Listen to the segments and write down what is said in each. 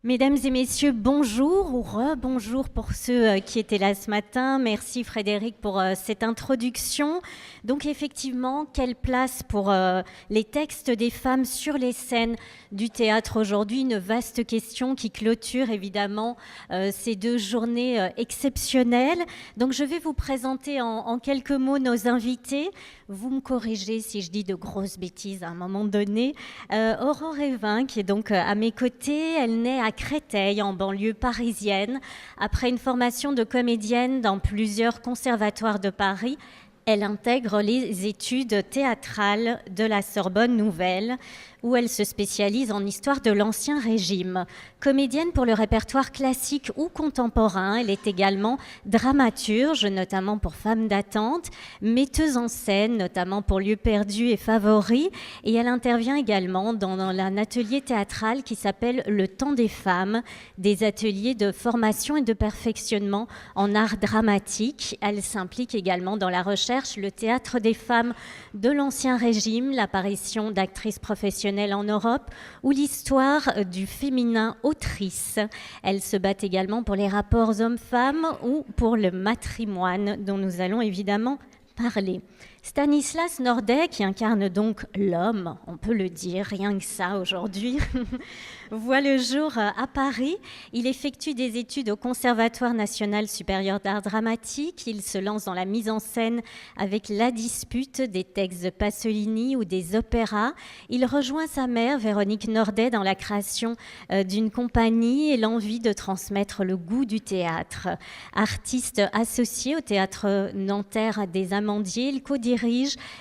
Mesdames et messieurs, bonjour ou rebonjour pour ceux qui étaient là ce matin. Merci Frédéric pour cette introduction. Donc effectivement, quelle place pour les textes des femmes sur les scènes du théâtre aujourd'hui? Une vaste question qui clôture évidemment ces deux journées exceptionnelles. Donc je vais vous présenter en quelques mots nos invités. Vous me corrigez si je dis de grosses bêtises à un moment donné. Aurore Evin, qui est donc à mes côtés, elle naît à Créteil, en banlieue parisienne. Après une formation de comédienne dans plusieurs conservatoires de Paris, elle intègre les études théâtrales de la Sorbonne Nouvelle, où elle se spécialise en histoire de l'Ancien Régime. Comédienne pour le répertoire classique ou contemporain, elle est également dramaturge, notamment pour Femmes d'attente, metteuse en scène, notamment pour Lieux perdus et Favoris, et elle intervient également dans un atelier théâtral qui s'appelle Le Temps des femmes, des ateliers de formation et de perfectionnement en art dramatique. Elle s'implique également dans la recherche, le théâtre des femmes de l'Ancien Régime, l'apparition d'actrices professionnelles en Europe ou l'histoire du féminin autrice. Elle se bat également pour les rapports hommes-femmes ou pour le matrimoine dont nous allons évidemment parler. Stanislas Nordet, qui incarne donc l'homme, on peut le dire, rien que ça aujourd'hui, voit le jour à Paris. Il effectue des études au Conservatoire national supérieur d'art dramatique. Il se lance dans la mise en scène avec La Dispute, des textes de Pasolini ou des opéras. Il rejoint sa mère, Véronique Nordet, dans la création d'une compagnie et l'envie de transmettre le goût du théâtre. Artiste associé au théâtre Nanterre des Amandiers, il co-dirige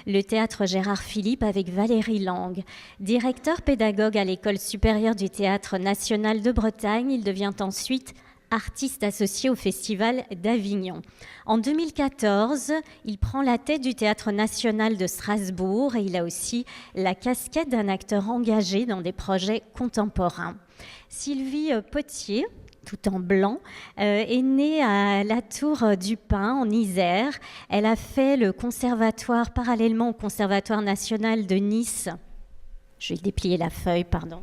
le théâtre Gérard Philipe avec Valérie Lang. Directeur pédagogue à l'École supérieure du théâtre national de Bretagne, il devient ensuite artiste associé au Festival d'Avignon. En 2014, il prend la tête du Théâtre national de Strasbourg et il a aussi la casquette d'un acteur engagé dans des projets contemporains. Sylvie Potier, tout en blanc, est née à la Tour du Pin, en Isère. Elle a fait le conservatoire, parallèlement au Conservatoire national de Nice. Je vais déplier la feuille, pardon.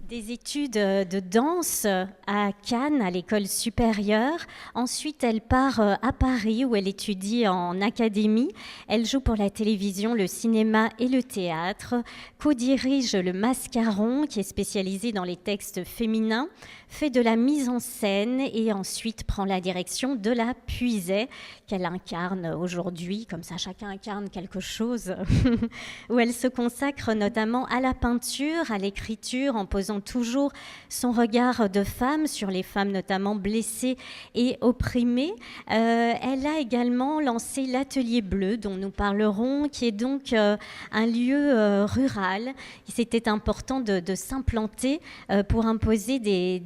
Des études de danse à Cannes, à l'école supérieure. Ensuite, elle part à Paris où elle étudie en académie. Elle joue pour la télévision, le cinéma et le théâtre. Co-dirige le Mascaron, qui est spécialisé dans les textes féminins. Fait de la mise en scène et ensuite prend la direction de la Puisaye, qu'elle incarne aujourd'hui. Comme ça, chacun incarne quelque chose. Où elle se consacre notamment à la peinture, à l'écriture, en posant toujours son regard de femme sur les femmes notamment blessées et opprimées. Elle a également lancé l'Atelier Bleu dont nous parlerons, qui est donc un lieu rural. C'était important de s'implanter pour imposer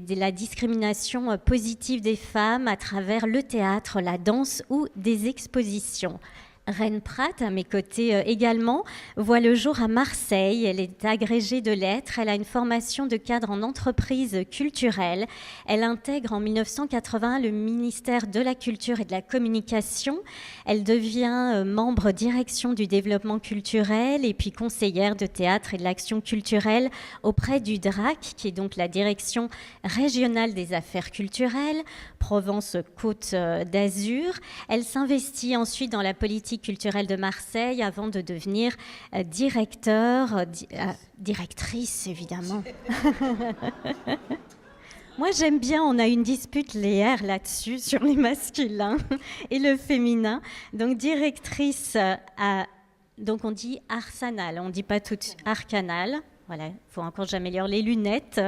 la discrimination positive des femmes à travers le théâtre, la danse ou des expositions. Reine Pratt, à mes côtés également, voit le jour à Marseille. Elle est agrégée de lettres. Elle a une formation de cadre en entreprise culturelle. Elle intègre en 1980 le ministère de la Culture et de la Communication. Elle devient membre direction du développement culturel et puis conseillère de théâtre et de l'action culturelle auprès du DRAC, qui est donc la direction régionale des affaires culturelles, Provence-Côte d'Azur. Elle s'investit ensuite dans la politique culturelle de Marseille avant de devenir directrice évidemment. Moi j'aime bien, on a une dispute Léère là-dessus sur les masculins et le féminin. Donc directrice donc on dit Arsenal, on ne dit pas tout Arcanal. Voilà, il faut encore que j'améliore les lunettes,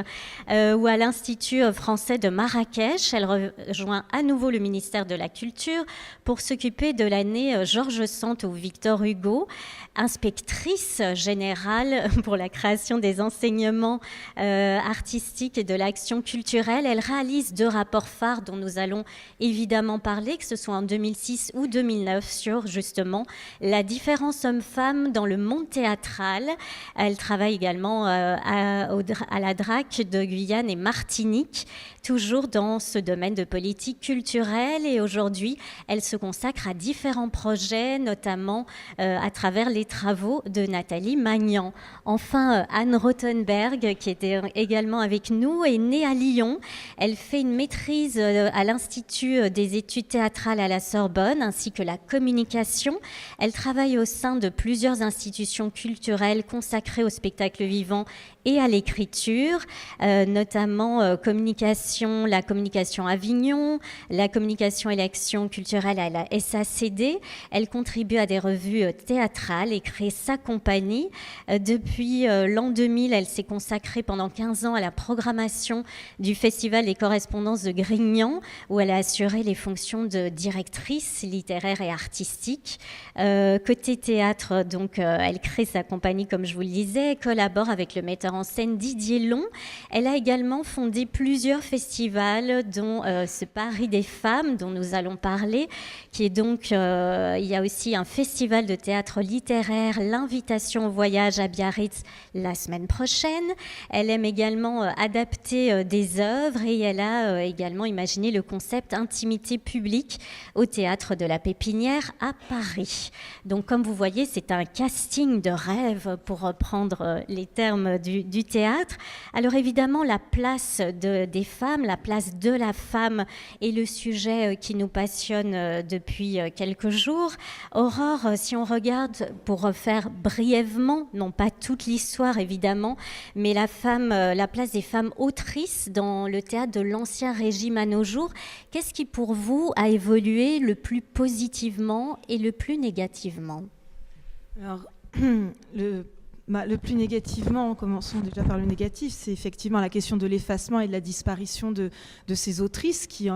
ou à l'Institut français de Marrakech. Elle rejoint à nouveau le ministère de la Culture pour s'occuper de l'année Georges Sand ou Victor Hugo, inspectrice générale pour la création des enseignements artistiques et de l'action culturelle. Elle réalise 2 rapports phares dont nous allons évidemment parler, que ce soit en 2006 ou 2009, sur justement la différence homme-femme dans le monde théâtral. Elle travaille également notamment à la DRAC de Guyane et Martinique, toujours dans ce domaine de politique culturelle. Et aujourd'hui, elle se consacre à différents projets, notamment à travers les travaux de Nathalie Magnan. Enfin, Anne Rothenberg, qui était également avec nous, est née à Lyon. Elle fait une maîtrise à l'Institut des études théâtrales à la Sorbonne, ainsi que la communication. Elle travaille au sein de plusieurs institutions culturelles consacrées au spectacle vivant et à l'écriture, notamment la communication Avignon, la communication et l'action culturelle à la SACD. Elle contribue à des revues théâtrales et crée sa compagnie. Depuis l'an 2000, elle s'est consacrée pendant 15 ans à la programmation du Festival des correspondances de Grignan, où elle a assuré les fonctions de directrice littéraire et artistique. Côté théâtre, donc, elle crée sa compagnie, comme je vous le disais, et collabore avec le metteur en scène Didier Long. Elle a également fondé plusieurs festivals, dont ce Paris des femmes, dont nous allons parler, qui est donc, il y a aussi un festival de théâtre littéraire, l'invitation au voyage à Biarritz la semaine prochaine. Elle aime également adapter des œuvres et elle a également imaginé le concept intimité publique au théâtre de la Pépinière à Paris. Donc, comme vous voyez, c'est un casting de rêve, pour reprendre les termes du théâtre. Alors évidemment, la place des femmes, la place de la femme est le sujet qui nous passionne depuis quelques jours. Aurore, si on regarde, pour refaire brièvement, non pas toute l'histoire évidemment, mais la place des femmes autrices dans le théâtre de l'Ancien Régime à nos jours, qu'est-ce qui pour vous a évolué le plus positivement et le plus négativement ? Alors, le plus négativement, commençons déjà par le négatif, c'est effectivement la question de l'effacement et de la disparition de ces autrices qui,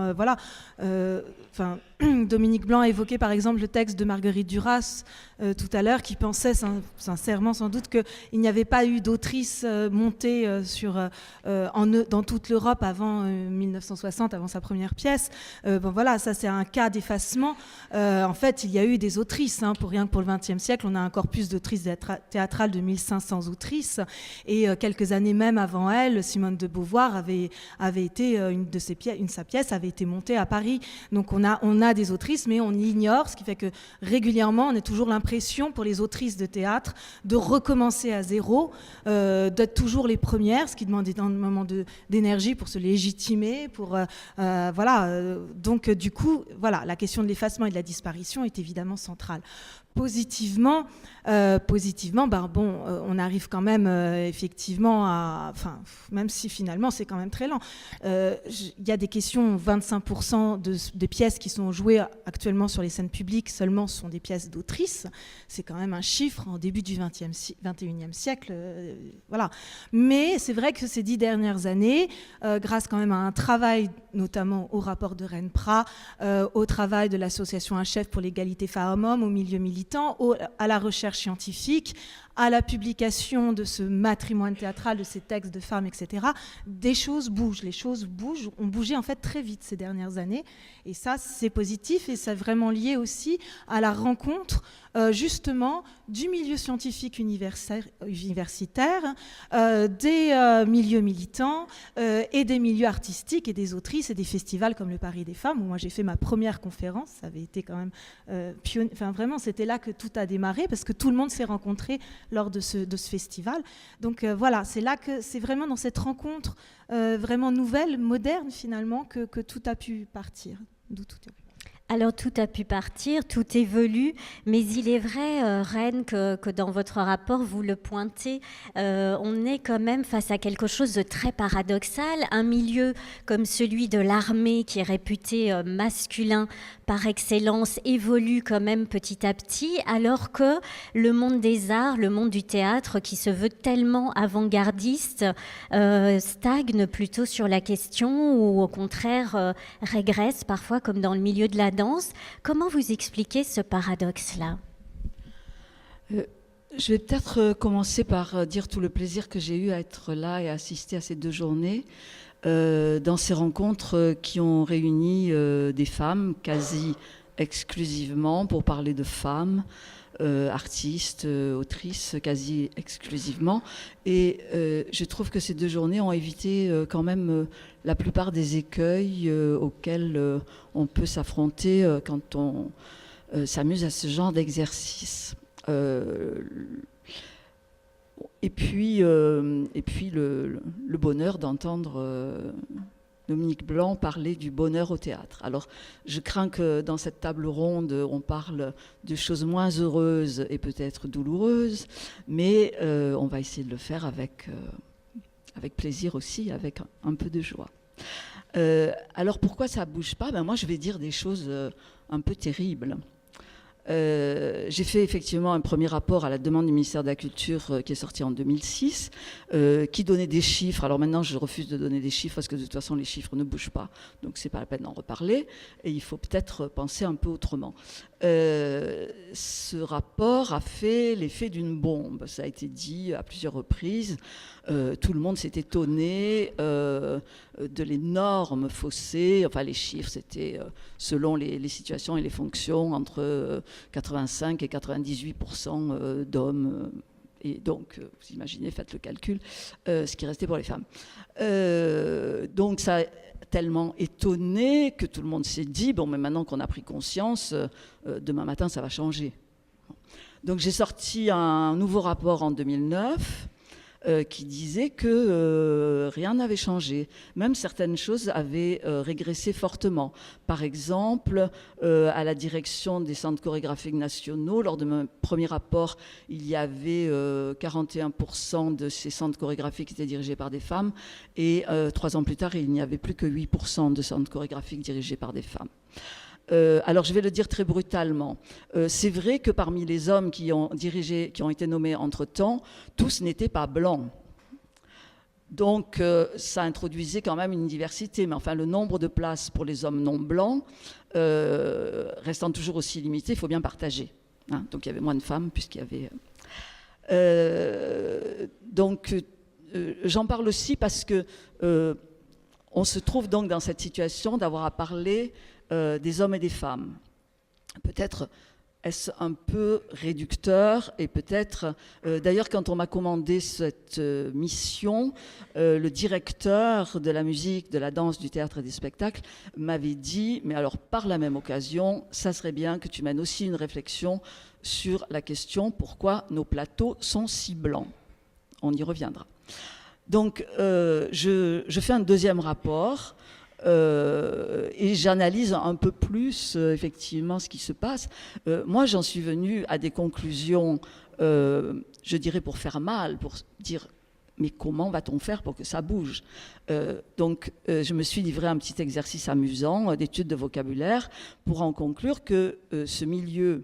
Dominique Blanc a évoqué par exemple le texte de Marguerite Duras tout à l'heure, qui pensait sincèrement sans doute qu'il n'y avait pas eu d'autrice montée dans toute l'Europe avant 1960, avant sa première pièce. Ça c'est un cas d'effacement. En fait, il y a eu des autrices, pour rien que pour le XXe siècle, on a un corpus d'autrices théâtrales de 1500 autrices, et quelques années même avant elle, Simone de Beauvoir avait été, sa pièce avait été montée à Paris. Donc on a des autrices, mais on ignore, ce qui fait que régulièrement on a toujours l'impression pour les autrices de théâtre de recommencer à zéro, d'être toujours les premières, ce qui demande énormément d'énergie pour se légitimer, donc du coup, la question de l'effacement et de la disparition est évidemment centrale. Positivement, on arrive quand même effectivement même si finalement c'est quand même très lent. Il y a des questions, 25% des pièces qui sont jouées actuellement sur les scènes publiques seulement sont des pièces d'autrices. C'est quand même un chiffre en début du 21e siècle. Mais c'est vrai que ces 10 dernières années, grâce quand même à un travail, notamment au rapport de Rennes-Prat, au travail de l'association Un Chef pour l'égalité femmes-hommes, au milieu militant, à la recherche scientifique, à la publication de ce matrimoine théâtral, de ces textes de femmes, etc., les choses bougent, ont bougé en fait très vite ces dernières années, et ça c'est positif, et c'est vraiment lié aussi à la rencontre justement du milieu scientifique universitaire, des milieux militants et des milieux artistiques et des autrices et des festivals comme le Paris des femmes, où moi j'ai fait ma première conférence. Ça avait été quand même vraiment, c'était là que tout a démarré, parce que tout le monde s'est rencontré lors de ce festival. Donc c'est là que c'est vraiment dans cette rencontre vraiment nouvelle, moderne finalement, que tout a pu partir, d'où tout a pu. Alors tout a pu partir, tout évolue, mais il est vrai, Reine, que dans votre rapport, vous le pointez, on est quand même face à quelque chose de très paradoxal. Un milieu comme celui de l'armée, qui est réputé masculin par excellence, évolue quand même petit à petit, alors que le monde des arts, le monde du théâtre, qui se veut tellement avant-gardiste, stagne plutôt sur la question, ou au contraire régresse parfois, comme dans le milieu de la danse. Comment vous expliquez ce paradoxe-là ? Je vais peut-être commencer par dire tout le plaisir que j'ai eu à être là et à assister à ces 2 journées, dans ces rencontres qui ont réuni des femmes quasi exclusivement pour parler de femmes, artistes, autrices, quasi exclusivement. Et je trouve que ces 2 journées ont évité quand même la plupart des écueils auxquels on peut s'affronter quand on s'amuse à ce genre d'exercice. Et puis le bonheur d'entendre Dominique Blanc parler du bonheur au théâtre. Alors, je crains que dans cette table ronde, on parle de choses moins heureuses et peut-être douloureuses, mais on va essayer de le faire avec plaisir aussi, avec un peu de joie. Alors, pourquoi ça ne bouge pas ? Moi, je vais dire des choses un peu terribles. J'ai fait effectivement un premier rapport à la demande du ministère de la Culture qui est sorti en 2006, qui donnait des chiffres. Alors maintenant, je refuse de donner des chiffres parce que de toute façon, les chiffres ne bougent pas. Donc, ce n'est pas la peine d'en reparler. Et il faut peut-être penser un peu autrement. Ce rapport a fait l'effet d'une bombe. Ça a été dit à plusieurs reprises. Tout le monde s'est étonné de l'énorme fossé. Enfin, les chiffres, c'était selon les situations et les fonctions entre 85 et 98% d'hommes. Et donc, vous imaginez, faites le calcul, ce qui restait pour les femmes. Donc, ça a tellement étonné que tout le monde s'est dit, bon, mais maintenant qu'on a pris conscience, demain matin, ça va changer. Donc, j'ai sorti un nouveau rapport en 2009 qui disait que rien n'avait changé. Même certaines choses avaient régressé fortement. Par exemple, à la direction des centres chorégraphiques nationaux, lors de mon premier rapport, il y avait 41% de ces centres chorégraphiques qui étaient dirigés par des femmes, et 3 ans plus tard, il n'y avait plus que 8% de centres chorégraphiques dirigés par des femmes. Alors je vais le dire très brutalement. C'est vrai que parmi les hommes qui ont dirigé, qui ont été nommés entre-temps, tous n'étaient pas blancs. Donc ça introduisait quand même une diversité, mais enfin le nombre de places pour les hommes non blancs restant toujours aussi limité, il faut bien partager. Hein, donc il y avait moins de femmes puisqu'il y avait... j'en parle aussi parce que on se trouve donc dans cette situation d'avoir à parler des hommes et des femmes. Peut-être est-ce un peu réducteur et peut-être... d'ailleurs, quand on m'a commandé cette mission, le directeur de la musique, de la danse, du théâtre et des spectacles m'avait dit, mais alors par la même occasion, ça serait bien que tu mènes aussi une réflexion sur la question pourquoi nos plateaux sont si blancs. On y reviendra. Donc, je fais un deuxième rapport et j'analyse un peu plus effectivement ce qui se passe. Moi, j'en suis venue à des conclusions, je dirais pour faire mal, pour dire mais comment va-t-on faire pour que ça bouge ? Donc, je me suis livré à un petit exercice amusant d'étude de vocabulaire pour en conclure que ce milieu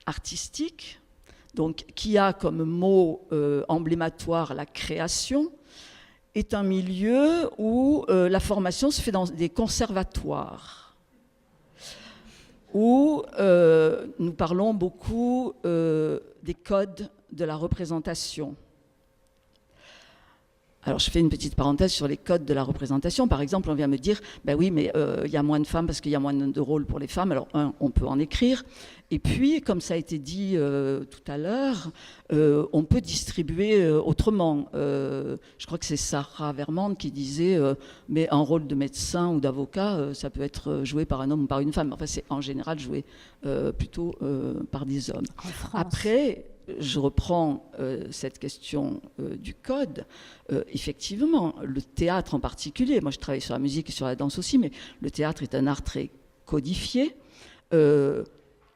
artistique, donc, qui a comme mot emblématoire la création, est un milieu où la formation se fait dans des conservatoires, où nous parlons beaucoup des codes de la représentation. Alors, je fais une petite parenthèse sur les codes de la représentation. Par exemple, on vient me dire, ben oui, mais il y a moins de femmes parce qu'il y a moins de rôles pour les femmes. Alors, on peut en écrire. Et puis, comme ça a été dit tout à l'heure, on peut distribuer autrement. Je crois que c'est Sarah Vermand qui disait, mais un rôle de médecin ou d'avocat, ça peut être joué par un homme ou par une femme. Enfin, c'est en général joué plutôt par des hommes. Après, je reprends cette question du code. Effectivement, le théâtre en particulier, moi je travaille sur la musique et sur la danse aussi, mais le théâtre est un art très codifié,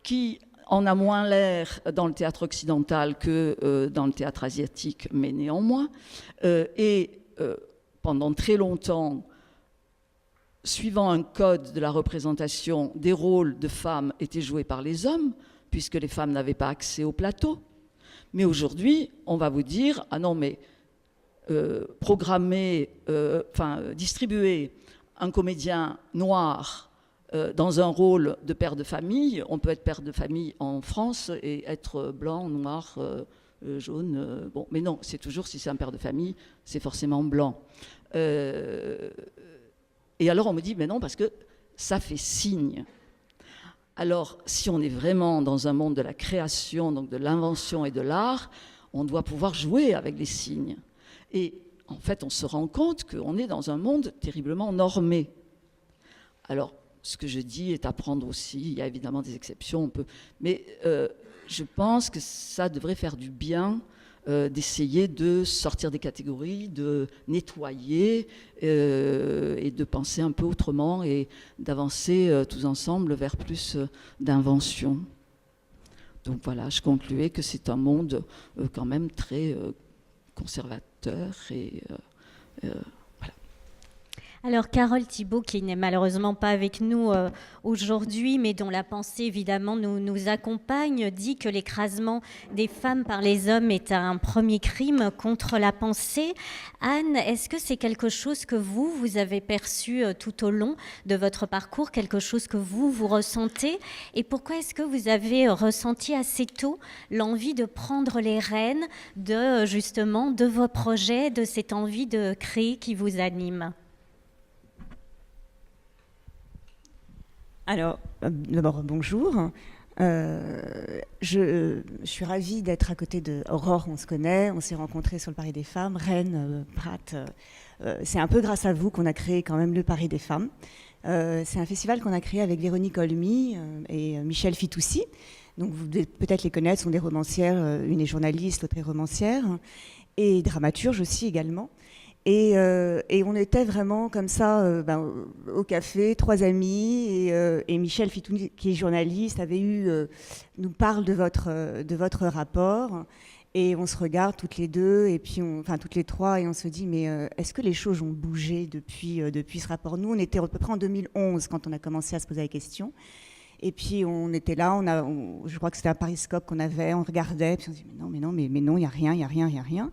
qui en a moins l'air dans le théâtre occidental que dans le théâtre asiatique, mais néanmoins. Et pendant très longtemps, suivant un code de la représentation, des rôles de femmes étaient joués par les hommes, puisque les femmes n'avaient pas accès au plateau. Mais aujourd'hui, on va vous dire, ah non, mais distribuer un comédien noir dans un rôle de père de famille, on peut être père de famille en France et être blanc, noir, jaune, bon, mais non, c'est toujours, si c'est un père de famille, c'est forcément blanc. Et alors on me dit, mais non, parce que ça fait signe. Alors, si on est vraiment dans un monde de la création, donc de l'invention et de l'art, on doit pouvoir jouer avec les signes. Et en fait, on se rend compte qu'on est dans un monde terriblement normé. Alors, ce que je dis est à prendre aussi, il y a évidemment des exceptions, mais je pense que ça devrait faire du bien d'essayer de sortir des catégories, de nettoyer et de penser un peu autrement et d'avancer tous ensemble vers plus d'invention. Donc voilà, je concluais que c'est un monde quand même très conservateur et voilà. Alors Carole Thibault, qui n'est malheureusement pas avec nous aujourd'hui, mais dont la pensée évidemment nous accompagne, dit que l'écrasement des femmes par les hommes est un premier crime contre la pensée. Anne, est-ce que c'est quelque chose que vous avez perçu tout au long de votre parcours, quelque chose que vous ressentez? Et pourquoi est-ce que vous avez ressenti assez tôt l'envie de prendre les rênes justement de vos projets, de cette envie de créer qui vous anime? Alors, d'abord, bonjour. Je suis ravie d'être à côté de Aurore, on se connaît, on s'est rencontrés sur le Paris des femmes, Rennes, Prat. C'est un peu grâce à vous qu'on a créé quand même le Paris des femmes. C'est un festival qu'on a créé avec Véronique Olmy et Michel Fitoussi. Donc vous devez peut-être les connaître, ce sont des romancières, une est journaliste, l'autre est romancière, et dramaturge aussi également. Et on était vraiment comme ça au café, trois amis, et Michel Fitoussi, qui est journaliste, nous parle de votre rapport, et on se regarde toutes les deux, et puis toutes les trois, et on se dit, mais est-ce que les choses ont bougé depuis ce rapport? Nous, on était à peu près en 2011 quand on a commencé à se poser la question. Et puis on était là, je crois que c'était un Pariscope qu'on avait, on regardait, puis on se dit, mais non, il n'y a rien.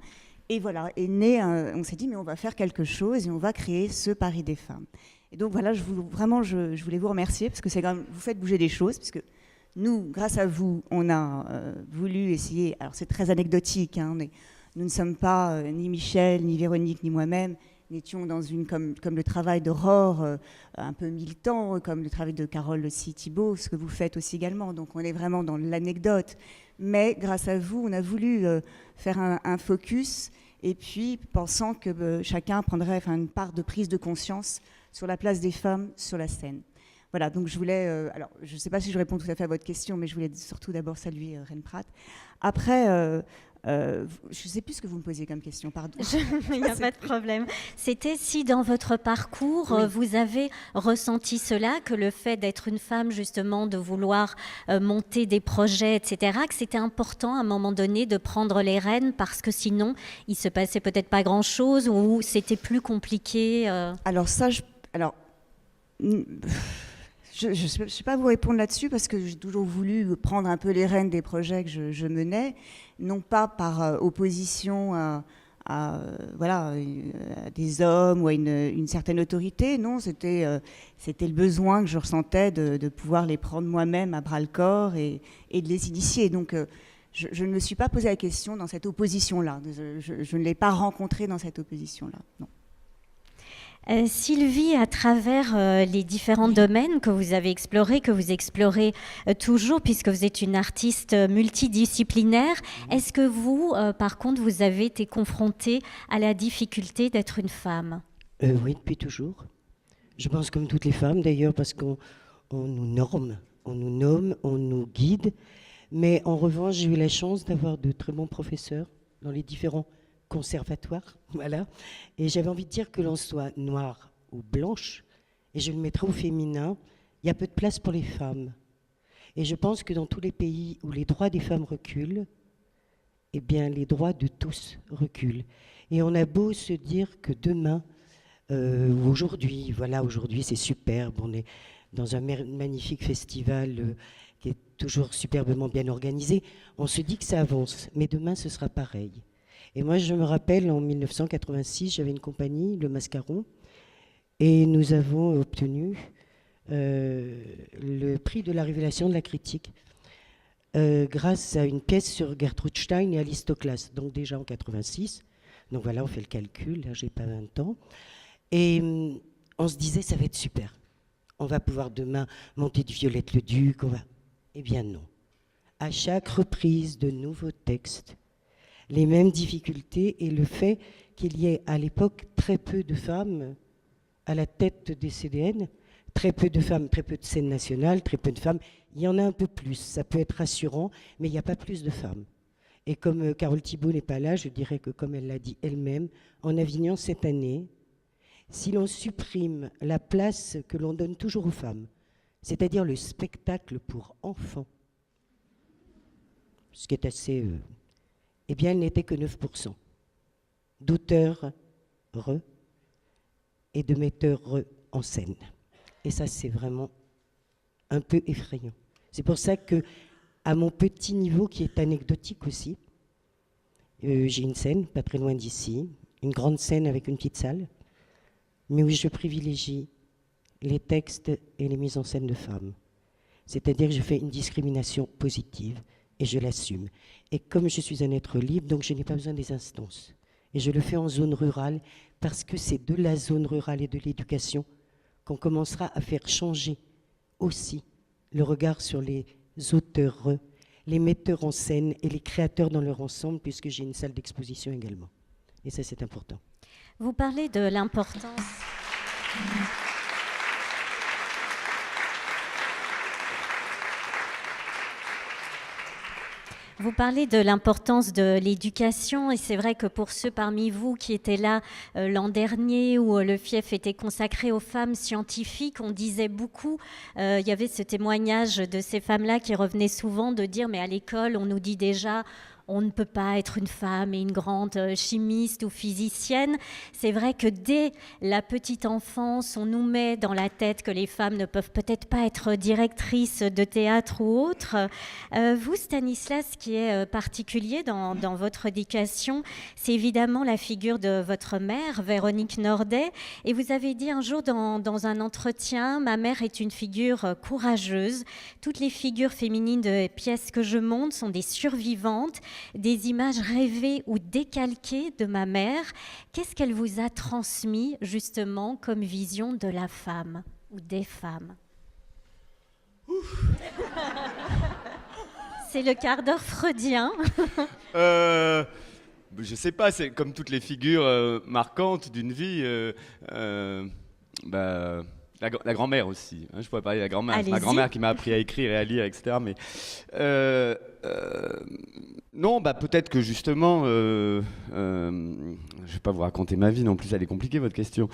Et voilà, on s'est dit, mais on va faire quelque chose et on va créer ce Paris des femmes. Et donc voilà, je voulais vous remercier parce que vous faites bouger des choses, parce que nous, grâce à vous, on a voulu essayer, alors c'est très anecdotique, hein, nous ne sommes pas, ni Michel, ni Véronique, ni moi-même, n'étions dans comme le travail d'Aurore, un peu militant, comme le travail de Carole aussi Thibault, ce que vous faites aussi également. Donc on est vraiment dans l'anecdote. Mais grâce à vous, on a voulu faire un focus, et puis pensant que chacun prendrait une part de prise de conscience sur la place des femmes sur la scène. Voilà, donc je voulais... alors, je ne sais pas si je réponds tout à fait à votre question, mais je voulais surtout d'abord saluer Reine Prat. Après... je ne sais plus ce que vous me posiez comme question, pardon. Il n'y a pas de problème. C'était si dans votre parcours, oui, vous avez ressenti cela, que le fait d'être une femme, justement, de vouloir monter des projets, etc., que c'était important à un moment donné de prendre les rênes parce que sinon, il se passait peut-être pas grand-chose ou c'était plus compliqué. Alors ça, je ne sais pas vous répondre là-dessus parce que j'ai toujours voulu prendre un peu les rênes des projets que je menais, non pas par opposition à des hommes ou à une certaine autorité, non, c'était le besoin que je ressentais de pouvoir les prendre moi-même à bras-le-corps et de les initier. Donc je ne me suis pas posé la question dans cette opposition-là, je ne l'ai pas rencontrée dans cette opposition-là, non. Sylvie, à travers les différents domaines que vous avez explorés, que vous explorez toujours, puisque vous êtes une artiste multidisciplinaire, est-ce que vous, par contre, vous avez été confrontée à la difficulté d'être une femme? Oui, depuis toujours. Je pense comme toutes les femmes, d'ailleurs, parce qu'on nous norme, on nous nomme, on nous guide. Mais en revanche, j'ai eu la chance d'avoir de très bons professeurs dans les différents conservatoire, voilà. Et j'avais envie de dire que l'on soit noire ou blanche, et je le mettrai au féminin, il y a peu de place pour les femmes. Et je pense que dans tous les pays où les droits des femmes reculent, eh bien les droits de tous reculent. Et on a beau se dire que demain, aujourd'hui, voilà, aujourd'hui c'est superbe, on est dans un magnifique festival qui est toujours superbement bien organisé, on se dit que ça avance, mais demain ce sera pareil. Et moi, je me rappelle, en 1986, j'avais une compagnie, Le Mascaron, et nous avons obtenu le prix de la révélation de la critique grâce à une pièce sur Gertrude Stein et Alistoclas, donc déjà en 86. Donc voilà, on fait le calcul, là, j'ai pas 20 ans. Et on se disait, ça va être super. On va pouvoir demain monter du Violette le Duc. Eh bien non. À chaque reprise de nouveaux textes, les mêmes difficultés et le fait qu'il y ait à l'époque très peu de femmes à la tête des CDN, très peu de femmes, très peu de scènes nationales, très peu de femmes. Il y en a un peu plus, ça peut être rassurant, mais il n'y a pas plus de femmes. Et comme Carole Thibault n'est pas là, je dirais que comme elle l'a dit elle-même, en Avignon cette année, si l'on supprime la place que l'on donne toujours aux femmes, c'est-à-dire le spectacle pour enfants, ce qui est assez... eh bien, elle n'était que 9% d'auteurs et de metteurs en scène. Et ça, c'est vraiment un peu effrayant. C'est pour ça que, à mon petit niveau, qui est anecdotique aussi, j'ai une scène, pas très loin d'ici, une grande scène avec une petite salle, mais où je privilégie les textes et les mises en scène de femmes. C'est-à-dire que je fais une discrimination positive et je l'assume. Et comme je suis un être libre, donc je n'ai pas besoin des instances. Et je le fais en zone rurale parce que c'est de la zone rurale et de l'éducation qu'on commencera à faire changer aussi le regard sur les auteurs, les metteurs en scène et les créateurs dans leur ensemble, puisque j'ai une salle d'exposition également. Et ça, c'est important. Vous parlez de l'importance... Vous parlez de l'importance de l'éducation et c'est vrai que pour ceux parmi vous qui étaient là l'an dernier où le FIEF était consacré aux femmes scientifiques, on disait beaucoup, il y avait ce témoignage de ces femmes-là qui revenaient souvent de dire mais à l'école on nous dit déjà on ne peut pas être une femme et une grande chimiste ou physicienne. C'est vrai que dès la petite enfance, on nous met dans la tête que les femmes ne peuvent peut-être pas être directrices de théâtre ou autre. Vous, Stanislas, ce qui est particulier dans votre éducation, c'est évidemment la figure de votre mère, Véronique Nordet. Et vous avez dit un jour dans un entretien, ma mère est une figure courageuse. Toutes les figures féminines de pièces que je monte sont des survivantes, des images rêvées ou décalquées de ma mère. Qu'est-ce qu'elle vous a transmis justement comme vision de la femme ou des femmes? C'est le quart d'heure freudien. Je sais pas, c'est comme toutes les figures marquantes d'une vie. La grand-mère aussi. Hein, je pourrais parler de la grand-mère. C'est ma grand-mère qui m'a appris à écrire et à lire, etc. Mais non, peut-être que justement, je vais pas vous raconter ma vie non plus, elle est compliquée votre question.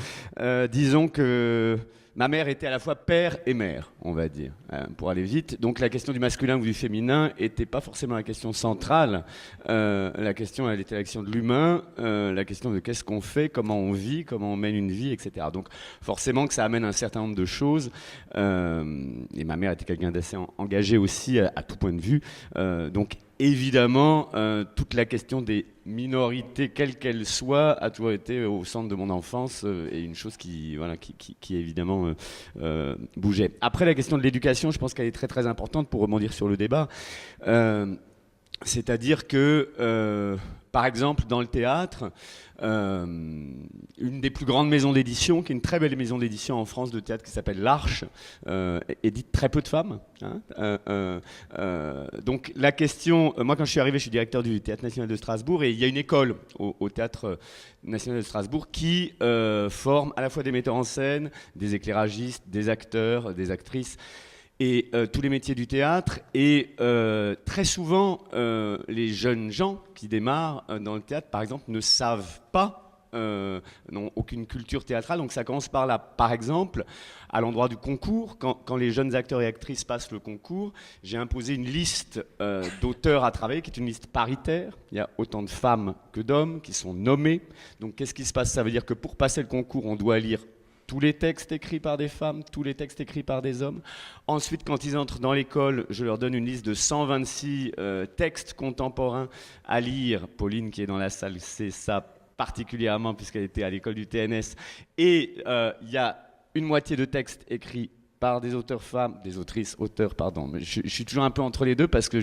Disons que ma mère était à la fois père et mère, on va dire, pour aller vite. Donc la question du masculin ou du féminin n'était pas forcément la question centrale. La question, elle était la question de l'humain, la question de qu'est-ce qu'on fait, comment on vit, comment on mène une vie, etc. Donc forcément que ça amène un certain nombre de choses. Et ma mère était quelqu'un d'assez engagé aussi à tout point de vue. Donc évidemment, toute la question des minorités, quelles qu'elles soient, a toujours été au centre de mon enfance et une chose qui évidemment bougeait. Après, la question de l'éducation, je pense qu'elle est très très importante pour rebondir sur le débat. C'est-à-dire que, par exemple, dans le théâtre, une des plus grandes maisons d'édition, qui est une très belle maison d'édition en France de théâtre qui s'appelle l'Arche, édite très peu de femmes. Hein, donc la question, moi quand je suis arrivé, je suis directeur du Théâtre National de Strasbourg et il y a une école au Théâtre National de Strasbourg qui forme à la fois des metteurs en scène, des éclairagistes, des acteurs, des actrices, et tous les métiers du théâtre. Et très souvent, les jeunes gens qui démarrent dans le théâtre, par exemple, ne savent pas, n'ont aucune culture théâtrale. Donc ça commence par là. Par exemple, à l'endroit du concours, quand les jeunes acteurs et actrices passent le concours, j'ai imposé une liste d'auteurs à travailler, qui est une liste paritaire. Il y a autant de femmes que d'hommes qui sont nommés. Donc qu'est-ce qui se passe? Ça veut dire que pour passer le concours, on doit lire tous les textes écrits par des femmes, tous les textes écrits par des hommes. Ensuite, quand ils entrent dans l'école, je leur donne une liste de 126 textes contemporains à lire. Pauline, qui est dans la salle, sait ça particulièrement puisqu'elle était à l'école du TNS. Et il y a une moitié de textes écrits par des auteurs femmes, des autrices, auteurs, pardon, mais je suis toujours un peu entre les deux parce que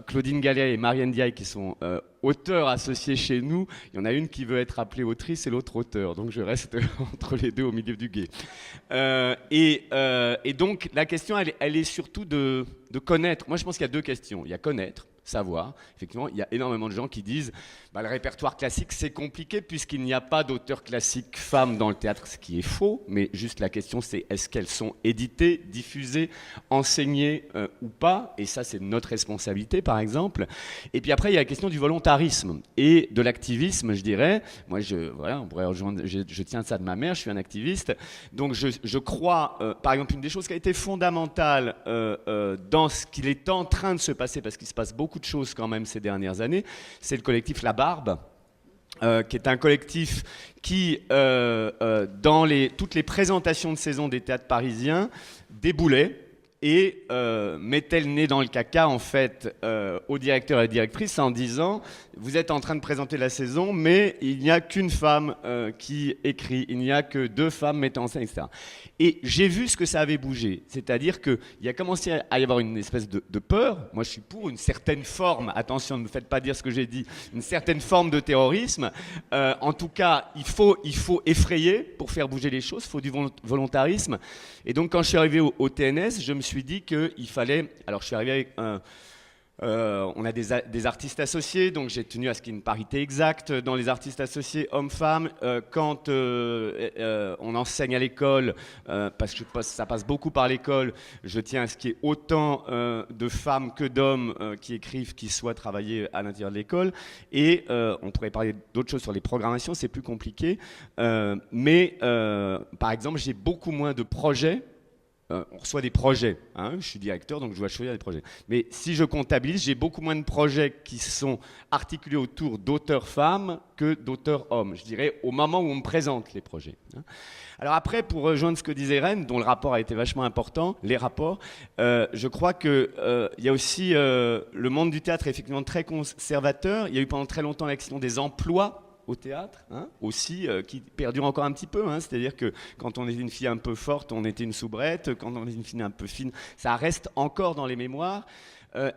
Claudine Gallet et Marianne Diaye, qui sont auteurs associés chez nous, il y en a une qui veut être appelée autrice et l'autre auteur, donc je reste entre les deux au milieu du gué. Et donc la question, elle est surtout de connaître. Moi je pense qu'il y a deux questions. Il y a connaître, savoir. Effectivement, il y a énormément de gens qui disent le répertoire classique, c'est compliqué puisqu'il n'y a pas d'auteurs classiques femmes dans le théâtre, ce qui est faux, mais juste la question c'est est-ce qu'elles sont éditées, diffusées, enseignées ou pas, et ça c'est notre responsabilité par exemple. Et puis après il y a la question du volontarisme et de l'activisme, je dirais. Moi on pourrait rejoindre, je tiens ça de ma mère, je suis un activiste, donc je crois, par exemple une des choses qui a été fondamentale dans ce qu'il est en train de se passer, parce qu'il se passe beaucoup de choses quand même ces dernières années, c'est le collectif La Barbe, qui est un collectif qui, dans toutes les présentations de saison des théâtres parisiens, déboulait et mettait le nez dans le caca en fait au directeur et à la directrice en disant vous êtes en train de présenter la saison mais il n'y a qu'une femme qui écrit, il n'y a que 2 femmes mettant en scène, etc. Et j'ai vu ce que ça avait bougé, c'est-à-dire qu'il a commencé à y avoir une espèce de peur. Moi je suis pour une certaine forme, attention ne me faites pas dire ce que j'ai dit, une certaine forme de terrorisme. En tout cas il faut effrayer pour faire bouger les choses, il faut du volontarisme. Et donc quand je suis arrivé au TNS, je me suis dit qu'il fallait... Alors je suis arrivé avec on a des artistes associés, donc j'ai tenu à ce qu'il y ait une parité exacte dans les artistes associés hommes-femmes. Quand on enseigne à l'école, parce que ça passe beaucoup par l'école, je tiens à ce qu'il y ait autant de femmes que d'hommes qui écrivent, qui soient travaillés à l'intérieur de l'école. Et on pourrait parler d'autres choses sur les programmations, c'est plus compliqué. Mais par exemple, j'ai beaucoup moins de projets. On reçoit des projets, hein, je suis directeur donc je dois choisir des projets. Mais si je comptabilise, j'ai beaucoup moins de projets qui sont articulés autour d'auteurs femmes que d'auteurs hommes, je dirais, au moment où on me présente les projets. Alors après, pour rejoindre ce que disait Rennes, dont le rapport a été vachement important, les rapports, je crois qu'il y a aussi le monde du théâtre est effectivement très conservateur. Il y a eu pendant très longtemps la question des emplois au théâtre, hein, aussi, qui perdure encore un petit peu, hein, c'est-à-dire que quand on est une fille un peu forte, on était une soubrette, quand on est une fille un peu fine, ça reste encore dans les mémoires.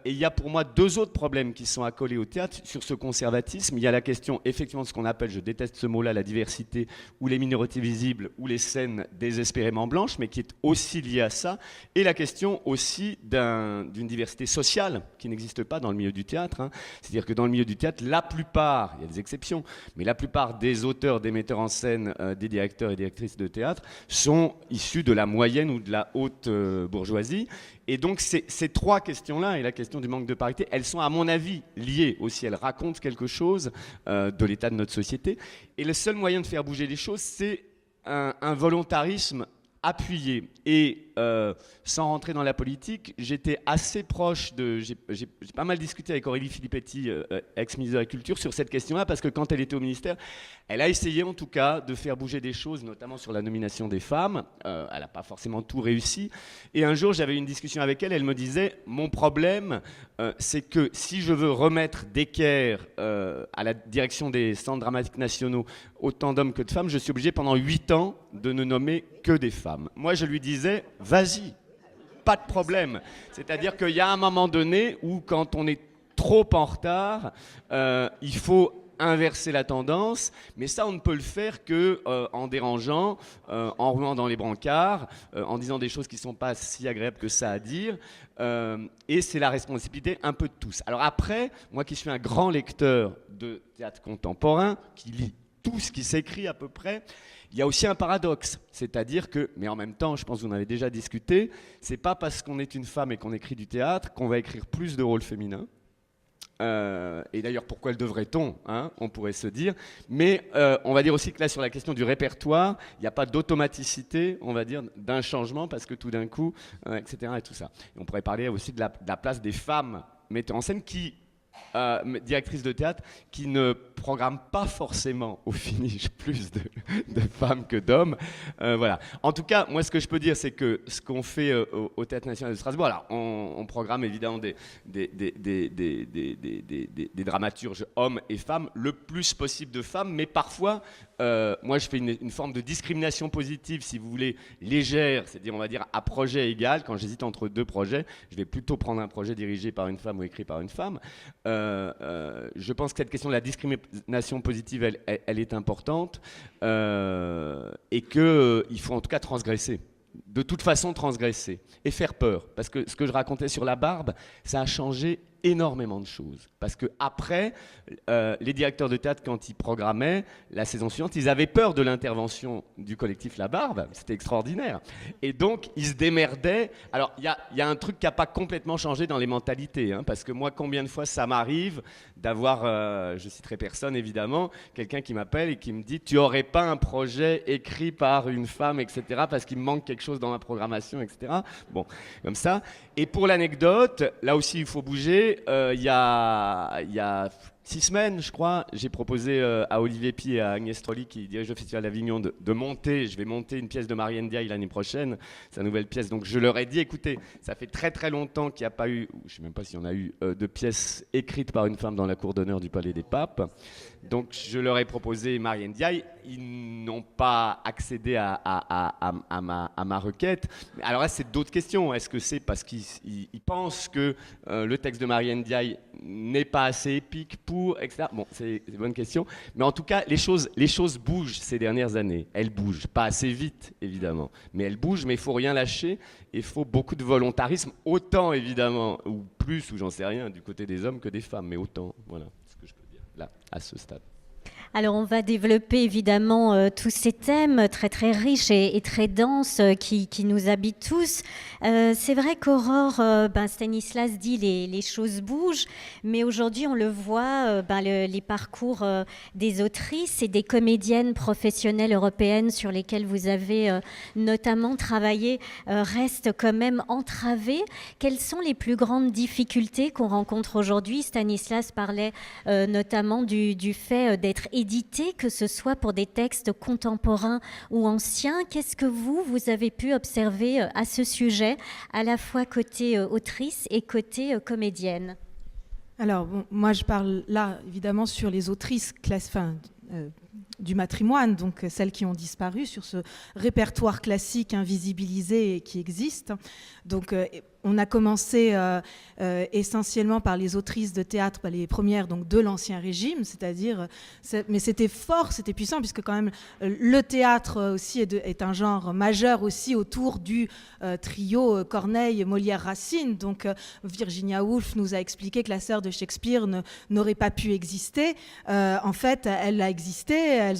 Et il y a pour moi 2 autres problèmes qui sont accolés au théâtre sur ce conservatisme. Il y a la question effectivement de ce qu'on appelle, je déteste ce mot-là, la diversité, ou les minorités visibles, ou les scènes désespérément blanches, mais qui est aussi liée à ça. Et la question aussi d'une diversité sociale qui n'existe pas dans le milieu du théâtre. Hein. C'est-à-dire que dans le milieu du théâtre, la plupart, il y a des exceptions, mais la plupart des auteurs, des metteurs en scène, des directeurs et directrices de théâtre sont issus de la moyenne ou de la haute bourgeoisie. Et donc ces 3 questions-là, et la question du manque de parité, elles sont à mon avis liées aussi, elles racontent quelque chose de l'état de notre société. Et le seul moyen de faire bouger les choses, c'est un volontarisme appuyé. Et sans rentrer dans la politique, j'étais assez proche de... J'ai pas mal discuté avec Aurélie Filippetti, ex-ministre de la Culture, sur cette question-là, parce que quand elle était au ministère, elle a essayé en tout cas de faire bouger des choses, notamment sur la nomination des femmes. Elle n'a pas forcément tout réussi. Et un jour, j'avais une discussion avec elle, elle me disait « Mon problème, c'est que si je veux remettre d'équerre à la direction des centres dramatiques nationaux autant d'hommes que de femmes, je suis obligé pendant 8 ans de ne nommer que des femmes. » Moi, je lui disais « Vas-y, pas de problème. » C'est-à-dire qu'il y a un moment donné où, quand on est trop en retard, il faut inverser la tendance, mais ça, on ne peut le faire qu'en dérangeant, en roulant dans les brancards, en disant des choses qui ne sont pas si agréables que ça à dire. Et c'est la responsabilité un peu de tous. Alors après, moi qui suis un grand lecteur de théâtre contemporain, qui lit tout ce qui s'écrit à peu près, il y a aussi un paradoxe, c'est-à-dire que, mais en même temps, je pense que vous en avez déjà discuté, c'est pas parce qu'on est une femme et qu'on écrit du théâtre qu'on va écrire plus de rôles féminins. Et d'ailleurs, pourquoi le devrait-on, hein, on pourrait se dire. Mais on va dire aussi que là, sur la question du répertoire, il n'y a pas d'automaticité, on va dire, d'un changement, parce que tout d'un coup, etc. et tout ça. Et on pourrait parler aussi de la place des femmes metteurs en scène qui directrices de théâtre qui ne programment pas forcément au finish plus de femmes que d'hommes. Voilà. En tout cas, moi, ce que je peux dire, c'est que ce qu'on fait au Théâtre National de Strasbourg, alors, on programme évidemment des dramaturges hommes et femmes, le plus possible de femmes, mais parfois, moi, je fais une forme de discrimination positive, si vous voulez, légère, c'est-à-dire, on va dire, à projet égal. Quand j'hésite entre deux projets, je vais plutôt prendre un projet dirigé par une femme ou écrit par une femme. Je pense que cette question de la discrimination positive, elle est importante et qu'il faut en tout cas transgresser. De toute façon transgresser et faire peur. Parce que ce que je racontais sur la barbe, ça a changé énormément de choses. Parce que après, les directeurs de théâtre, quand ils programmaient la saison suivante, ils avaient peur de l'intervention du collectif La Barbe. C'était extraordinaire. Et donc, ils se démerdaient. Alors, il y a un truc qui n'a pas complètement changé dans les mentalités. Hein, parce que moi, combien de fois ça m'arrive d'avoir, je citerai personne évidemment, quelqu'un qui m'appelle et qui me dit « Tu n'aurais pas un projet écrit par une femme, etc. parce qu'il me manque quelque chose dans ma programmation, etc. » Bon, comme ça. Et pour l'anecdote, là aussi, il faut bouger. Il y a 6 semaines, je crois, j'ai proposé à Olivier Pi et à Agnès Trolli, qui dirige le Festival d'Avignon, de monter. Je vais monter une pièce de Marianne Ndiaye l'année prochaine, sa nouvelle pièce. Donc je leur ai dit, écoutez, ça fait très très longtemps qu'il n'y a pas eu, je ne sais même pas s'il y en a eu, de pièces écrites par une femme dans la cour d'honneur du Palais des Papes. Donc je leur ai proposé Marianne Ndiaye. Ils n'ont pas accédé à ma requête. Alors là, c'est d'autres questions. Est-ce que c'est parce qu'ils pensent que le texte de Marianne Ndiaye n'est pas assez épique pour, etc. Bon, c'est une bonne question. Mais en tout cas, les choses bougent ces dernières années. Elles bougent. Pas assez vite, évidemment. Mais elles bougent, mais il ne faut rien lâcher. Et il faut beaucoup de volontarisme. Autant, évidemment, ou plus, ou j'en sais rien, du côté des hommes que des femmes. Mais autant, voilà ce que je peux dire, là, à ce stade. Alors on va développer évidemment tous ces thèmes très très riches et très denses qui nous habitent tous. C'est vrai qu'Aurore, Stanislas dit les choses bougent, mais aujourd'hui on le voit, les parcours des autrices et des comédiennes professionnelles européennes sur lesquelles vous avez notamment travaillé restent quand même entravés. Quelles sont les plus grandes difficultés qu'on rencontre aujourd'hui? Stanislas parlait notamment du fait d'être édité, que ce soit pour des textes contemporains ou anciens. Qu'est-ce que vous avez pu observer à ce sujet, à la fois côté autrice et côté comédienne? Alors, bon, moi, je parle là, évidemment, sur les autrices du matrimoine, donc celles qui ont disparu, sur ce répertoire classique invisibilisé et qui existe. Donc, on a commencé essentiellement par les autrices de théâtre, les premières donc, de l'Ancien Régime, c'est-à-dire, mais c'était fort, c'était puissant, puisque quand même le théâtre aussi est un genre majeur aussi autour du trio Corneille, Molière, Racine. Donc Virginia Woolf nous a expliqué que la sœur de Shakespeare n'aurait pas pu exister. En fait, elles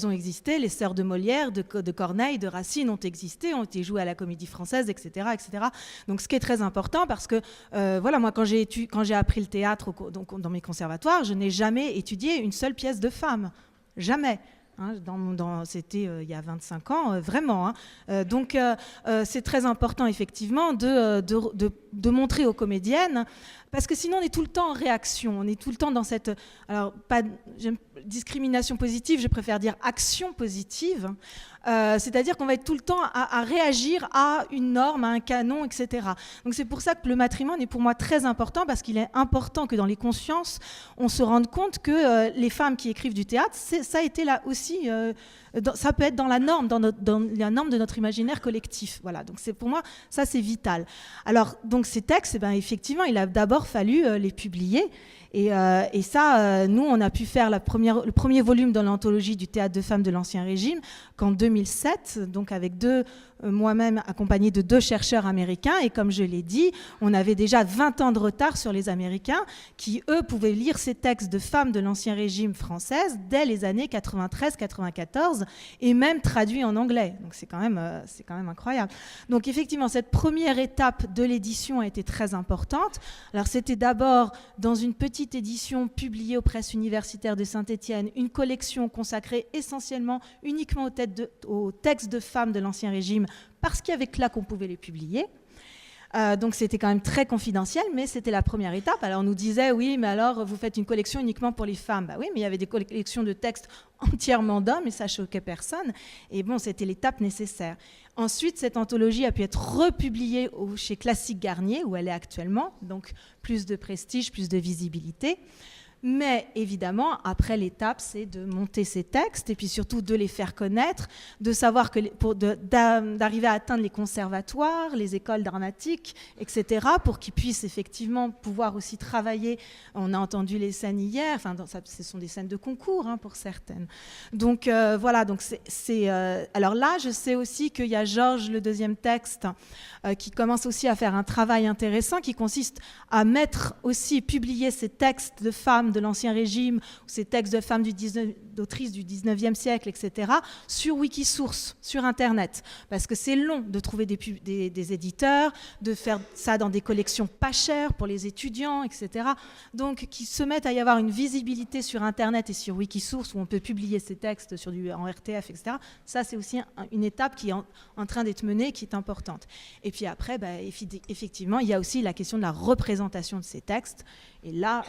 ont existé, les sœurs de Molière, de Corneille, de Racine ont existé, ont été jouées à la Comédie Française, etc., etc. Donc ce qui est très important, parce que voilà, moi quand j'ai appris le théâtre dans mes conservatoires, je n'ai jamais étudié une seule pièce de femme, jamais. Hein, c'était il y a 25 ans, vraiment. Hein. Donc c'est très important effectivement de montrer aux comédiennes, parce que sinon on est tout le temps en réaction, on est tout le temps dans cette, alors pas discrimination positive, je préfère dire action positive. C'est-à-dire qu'on va être tout le temps à réagir à une norme, à un canon, etc. Donc c'est pour ça que le matrimoine est pour moi très important, parce qu'il est important que dans les consciences, on se rende compte que les femmes qui écrivent du théâtre, ça a été là aussi, ça peut être dans la norme, dans la norme de notre imaginaire collectif. Voilà, donc pour moi, ça c'est vital. Alors, donc ces textes, effectivement, il a d'abord fallu les publier. Et ça, nous, on a pu faire le premier volume dans l'anthologie du théâtre de femmes de l'Ancien Régime qu'en 2007, donc avec moi-même accompagnée de 2 chercheurs américains. Et comme je l'ai dit, on avait déjà 20 ans de retard sur les Américains qui, eux, pouvaient lire ces textes de femmes de l'Ancien Régime française dès les années 93-94 et même traduits en anglais. Donc c'est quand même incroyable. Donc effectivement, cette première étape de l'édition a été très importante. Alors c'était d'abord dans une petite édition publiée aux presses universitaires de Saint-Étienne, une collection consacrée essentiellement uniquement aux textes de femmes de l'Ancien Régime, parce qu'il y avait que là qu'on pouvait les publier. Donc c'était quand même très confidentiel, mais c'était la première étape. Alors on nous disait, oui, mais alors vous faites une collection uniquement pour les femmes. Bah oui, mais il y avait des collections de textes entièrement d'hommes et ça choquait personne. Et bon, c'était l'étape nécessaire. Ensuite, cette anthologie a pu être republiée chez Classique Garnier, où elle est actuellement, donc plus de prestige, plus de visibilité. Mais évidemment, après l'étape, c'est de monter ces textes et puis surtout de les faire connaître, de savoir que d'arriver à atteindre les conservatoires, les écoles dramatiques, etc., pour qu'ils puissent effectivement pouvoir aussi travailler. On a entendu les scènes hier, enfin, ce sont des scènes de concours pour certaines. Donc voilà, donc alors là, je sais aussi qu'il y a Georges, le deuxième texte, qui commence aussi à faire un travail intéressant qui consiste à mettre aussi, publier ces textes de femmes de l'Ancien Régime, ou ces textes de femmes d'autrices du 19e siècle, etc., sur Wikisource, sur Internet. Parce que c'est long de trouver des éditeurs, de faire ça dans des collections pas chères pour les étudiants, etc. Donc, qui se mettent à y avoir une visibilité sur Internet et sur Wikisource, où on peut publier ces textes en RTF, etc. Ça, c'est aussi une étape qui est en train d'être menée, qui est importante. Et puis après, effectivement, il y a aussi la question de la représentation de ces textes. Et là,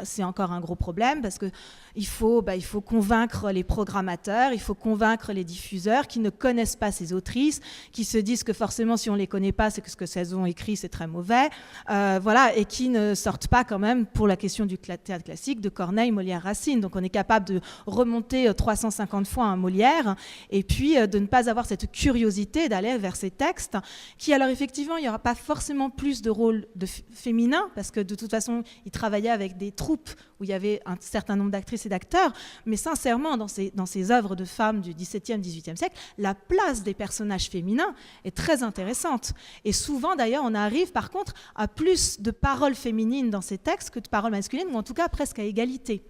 c'est encore un gros problème parce qu'il faut convaincre les programmateurs, il faut convaincre les diffuseurs qui ne connaissent pas ces autrices, qui se disent que forcément, si on ne les connaît pas, c'est que ce qu'elles ont écrit, c'est très mauvais. Voilà, et qui ne sortent pas quand même, pour la question du théâtre classique, de Corneille, Molière, Racine. Donc on est capable de remonter 350 fois un Molière et puis de ne pas avoir cette curiosité d'aller vers ces textes qui, alors effectivement, il n'y aura pas forcément plus de rôle féminin parce que de toute façon, il travaillait avec des troupes où il y avait un certain nombre d'actrices et d'acteurs, mais sincèrement, dans ces œuvres de femmes du XVIIe, XVIIIe siècle, la place des personnages féminins est très intéressante. Et souvent, d'ailleurs, on arrive par contre à plus de paroles féminines dans ces textes que de paroles masculines, ou en tout cas presque à égalité.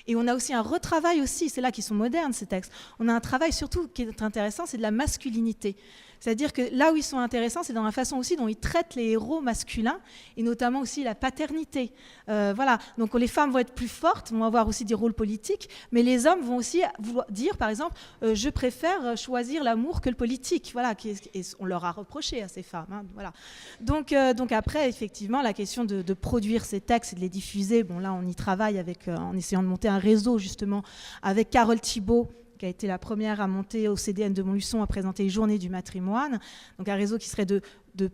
Et on a aussi un retravail aussi, c'est là qu'ils sont modernes ces textes. On a un travail surtout qui est intéressant, c'est de la masculinité. C'est-à-dire que là où ils sont intéressants, c'est dans la façon aussi dont ils traitent les héros masculins, et notamment aussi la paternité. Voilà. Donc les femmes vont être plus fortes, vont avoir aussi des rôles politiques, mais les hommes vont aussi dire, par exemple, je préfère choisir l'amour que le politique. Voilà. Et on leur a reproché à ces femmes. Voilà. Donc après, effectivement, la question de produire ces textes et de les diffuser, bon là, on y travaille en essayant de monter un réseau, justement, avec Carole Thibault, qui a été la première à monter au CDN de Montluçon, à présenter les Journées du matrimoine. Donc un réseau qui serait de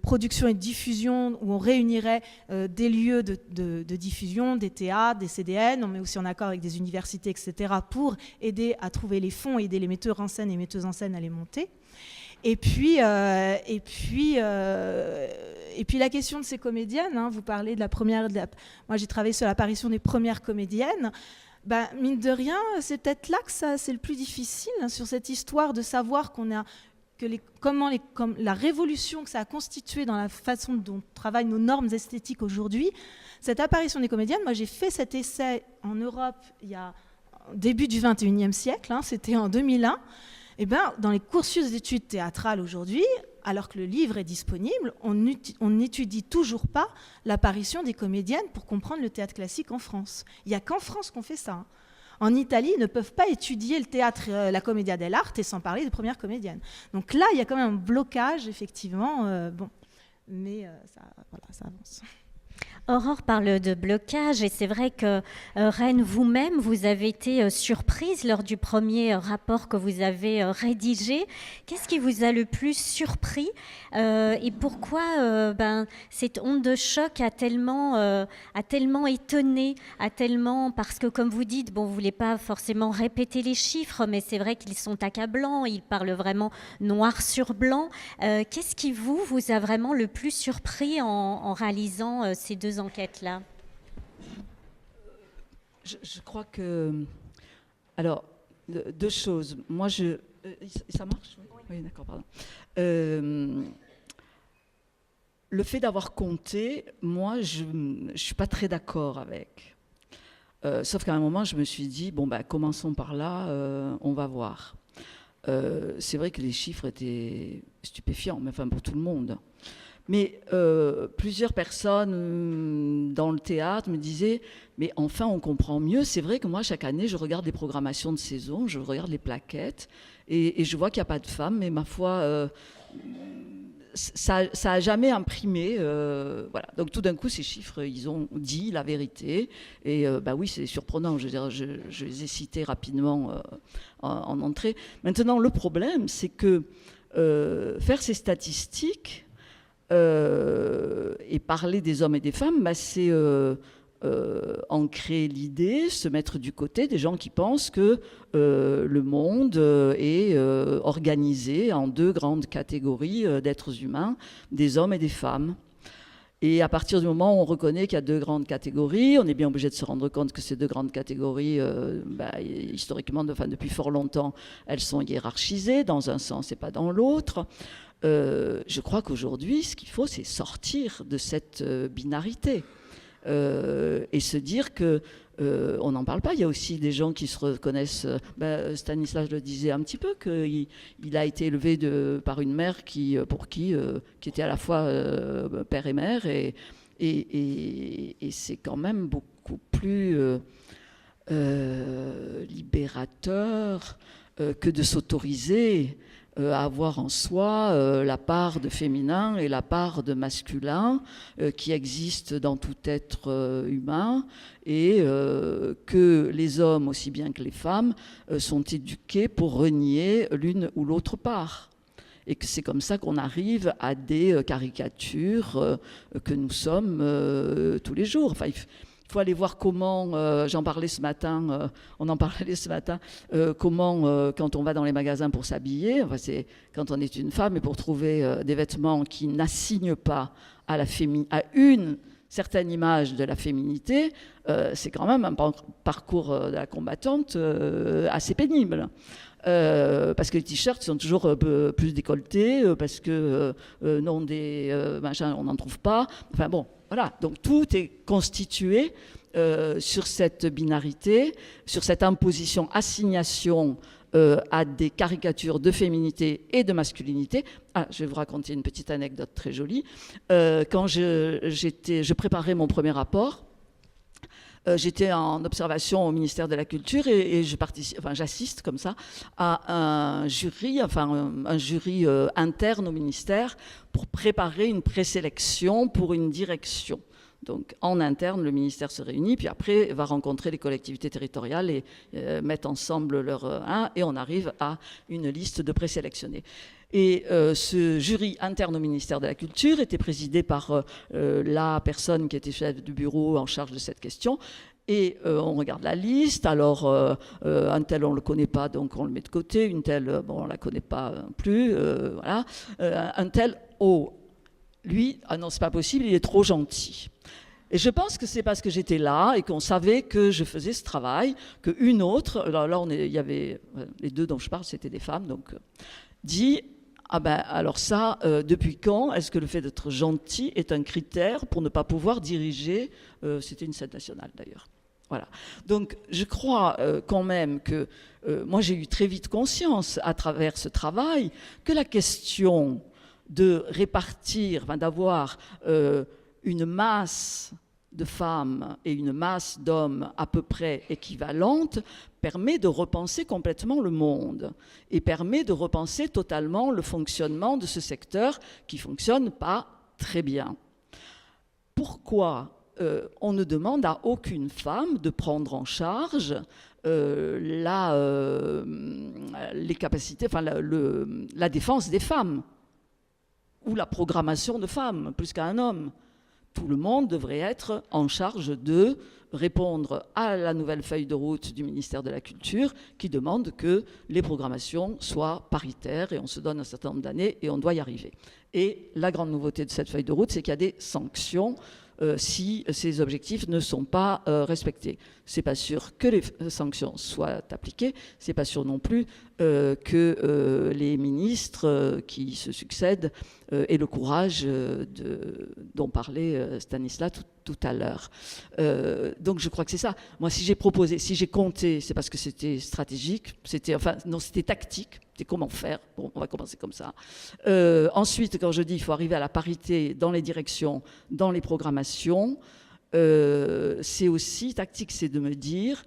production et de diffusion, où on réunirait des lieux de diffusion, des théâtres, des CDN. On met aussi en accord avec des universités, etc., pour aider à trouver les fonds, aider les metteurs en scène et metteuses en scène à les monter. Et puis la question de ces comédiennes, vous parlez de la première... Moi, j'ai travaillé sur l'apparition des premières comédiennes. Mine de rien, c'est peut-être là que c'est le plus difficile, sur cette histoire de savoir comment la révolution que ça a constitué dans la façon dont travaillent nos normes esthétiques aujourd'hui. Cette apparition des comédiennes, moi j'ai fait cet essai en Europe il y a début du 21e siècle, c'était en 2001. Et dans les cursus d'études théâtrales aujourd'hui, alors que le livre est disponible, on n'étudie toujours pas l'apparition des comédiennes pour comprendre le théâtre classique en France. Il n'y a qu'en France qu'on fait ça. En Italie, ils ne peuvent pas étudier le théâtre, la commedia dell'arte, sans parler des premières comédiennes. Donc là, il y a quand même un blocage, effectivement. Mais ça avance. Aurore parle de blocage et c'est vrai que Reine, vous-même, vous avez été surprise lors du premier rapport que vous avez rédigé. Qu'est-ce qui vous a le plus surpris et pourquoi cette onde de choc a tellement étonné, parce que comme vous dites, vous ne voulez pas forcément répéter les chiffres, mais c'est vrai qu'ils sont accablants, ils parlent vraiment noir sur blanc. Qu'est-ce qui vous a vraiment le plus surpris en réalisant ces deux enquêtes-là? Je crois que... Alors, deux choses. Moi, ça marche? Oui, d'accord, pardon. Le fait d'avoir compté, moi, je ne suis pas très d'accord avec. Sauf qu'à un moment, je me suis dit, commençons par là, on va voir. C'est vrai que les chiffres étaient stupéfiants, mais pour tout le monde. Mais plusieurs personnes dans le théâtre me disaient « Mais enfin, on comprend mieux. C'est vrai que moi, chaque année, je regarde les programmations de saison, je regarde les plaquettes, et je vois qu'il n'y a pas de femmes, mais ma foi, ça a jamais imprimé. Voilà. Donc tout d'un coup, ces chiffres, ils ont dit la vérité. Et oui, c'est surprenant. Je veux dire, je les ai cités rapidement en entrée. Maintenant, le problème, c'est que faire ces statistiques et parler des hommes et des femmes, c'est ancrer l'idée, se mettre du côté des gens qui pensent que le monde est organisé en deux grandes catégories d'êtres humains, des hommes et des femmes. Et à partir du moment où on reconnaît qu'il y a deux grandes catégories, on est bien obligé de se rendre compte que ces deux grandes catégories, historiquement, depuis fort longtemps, elles sont hiérarchisées dans un sens et pas dans l'autre. Je crois qu'aujourd'hui, ce qu'il faut, c'est sortir de cette binarité. Et se dire que on n'en parle pas. Il y a aussi des gens qui se reconnaissent. Stanislas le disait un petit peu qu'il a été élevé par une mère qui était à la fois père et mère, et c'est quand même beaucoup plus libérateur que de s'autoriser à avoir en soi la part de féminin et la part de masculin qui existe dans tout être humain, et que les hommes aussi bien que les femmes sont éduqués pour renier l'une ou l'autre part. Et que c'est comme ça qu'on arrive à des caricatures que nous sommes tous les jours. Enfin, il faut aller voir comment, j'en parlais ce matin, on en parlait ce matin, comment, quand on va dans les magasins pour s'habiller, c'est quand on est une femme, et pour trouver des vêtements qui n'assignent pas à une certaine image de la féminité, c'est quand même un parcours de la combattante assez pénible. Parce que les t-shirts sont toujours plus décolletés, parce que non, des machins, on n'en trouve pas. Enfin bon, voilà. Donc tout est constitué sur cette binarité, sur cette imposition, assignation à des caricatures de féminité et de masculinité. Je vais vous raconter une petite anecdote très jolie. Quand je préparais mon premier rapport, j'étais en observation au ministère de la Culture et j'assiste comme ça à un jury interne au ministère pour préparer une présélection pour une direction. Donc en interne, le ministère se réunit, puis après va rencontrer les collectivités territoriales et mettre ensemble et on arrive à une liste de présélectionnés. Et ce jury interne au ministère de la Culture était présidé par la personne qui était chef du bureau en charge de cette question. Et on regarde la liste. Alors, un tel, on ne le connaît pas, donc on le met de côté. Une telle, on ne la connaît pas plus. Voilà. Un tel, lui, non, c'est pas possible, il est trop gentil. Et je pense que c'est parce que j'étais là et qu'on savait que je faisais ce travail, qu'une autre, là il y avait les deux dont je parle, c'était des femmes, donc dit... alors ça, depuis quand est-ce que le fait d'être gentil est un critère pour ne pas pouvoir diriger c'était une scène nationale d'ailleurs. Voilà. Donc je crois quand même que moi j'ai eu très vite conscience à travers ce travail que la question de répartir, d'avoir une masse de femmes et une masse d'hommes à peu près équivalente permet de repenser complètement le monde et permet de repenser totalement le fonctionnement de ce secteur qui ne fonctionne pas très bien. Pourquoi on ne demande à aucune femme de prendre en charge les capacités, la défense des femmes ou la programmation de femmes plus qu'à un homme? Tout le monde devrait être en charge de répondre à la nouvelle feuille de route du ministère de la Culture qui demande que les programmations soient paritaires, et on se donne un certain nombre d'années et on doit y arriver. Et la grande nouveauté de cette feuille de route, c'est qu'il y a des sanctions si ces objectifs ne sont pas respectés. C'est pas sûr que les sanctions soient appliquées, c'est pas sûr non plus que les ministres qui se succèdent aient le courage dont parlait Stanislas tout à l'heure. Donc je crois que c'est ça. Moi, si j'ai compté, c'est parce que c'était stratégique, c'était tactique. C'est comment faire. Bon, on va commencer comme ça. Ensuite, quand je dis qu'il faut arriver à la parité dans les directions, dans les programmations, c'est aussi tactique, c'est de me dire,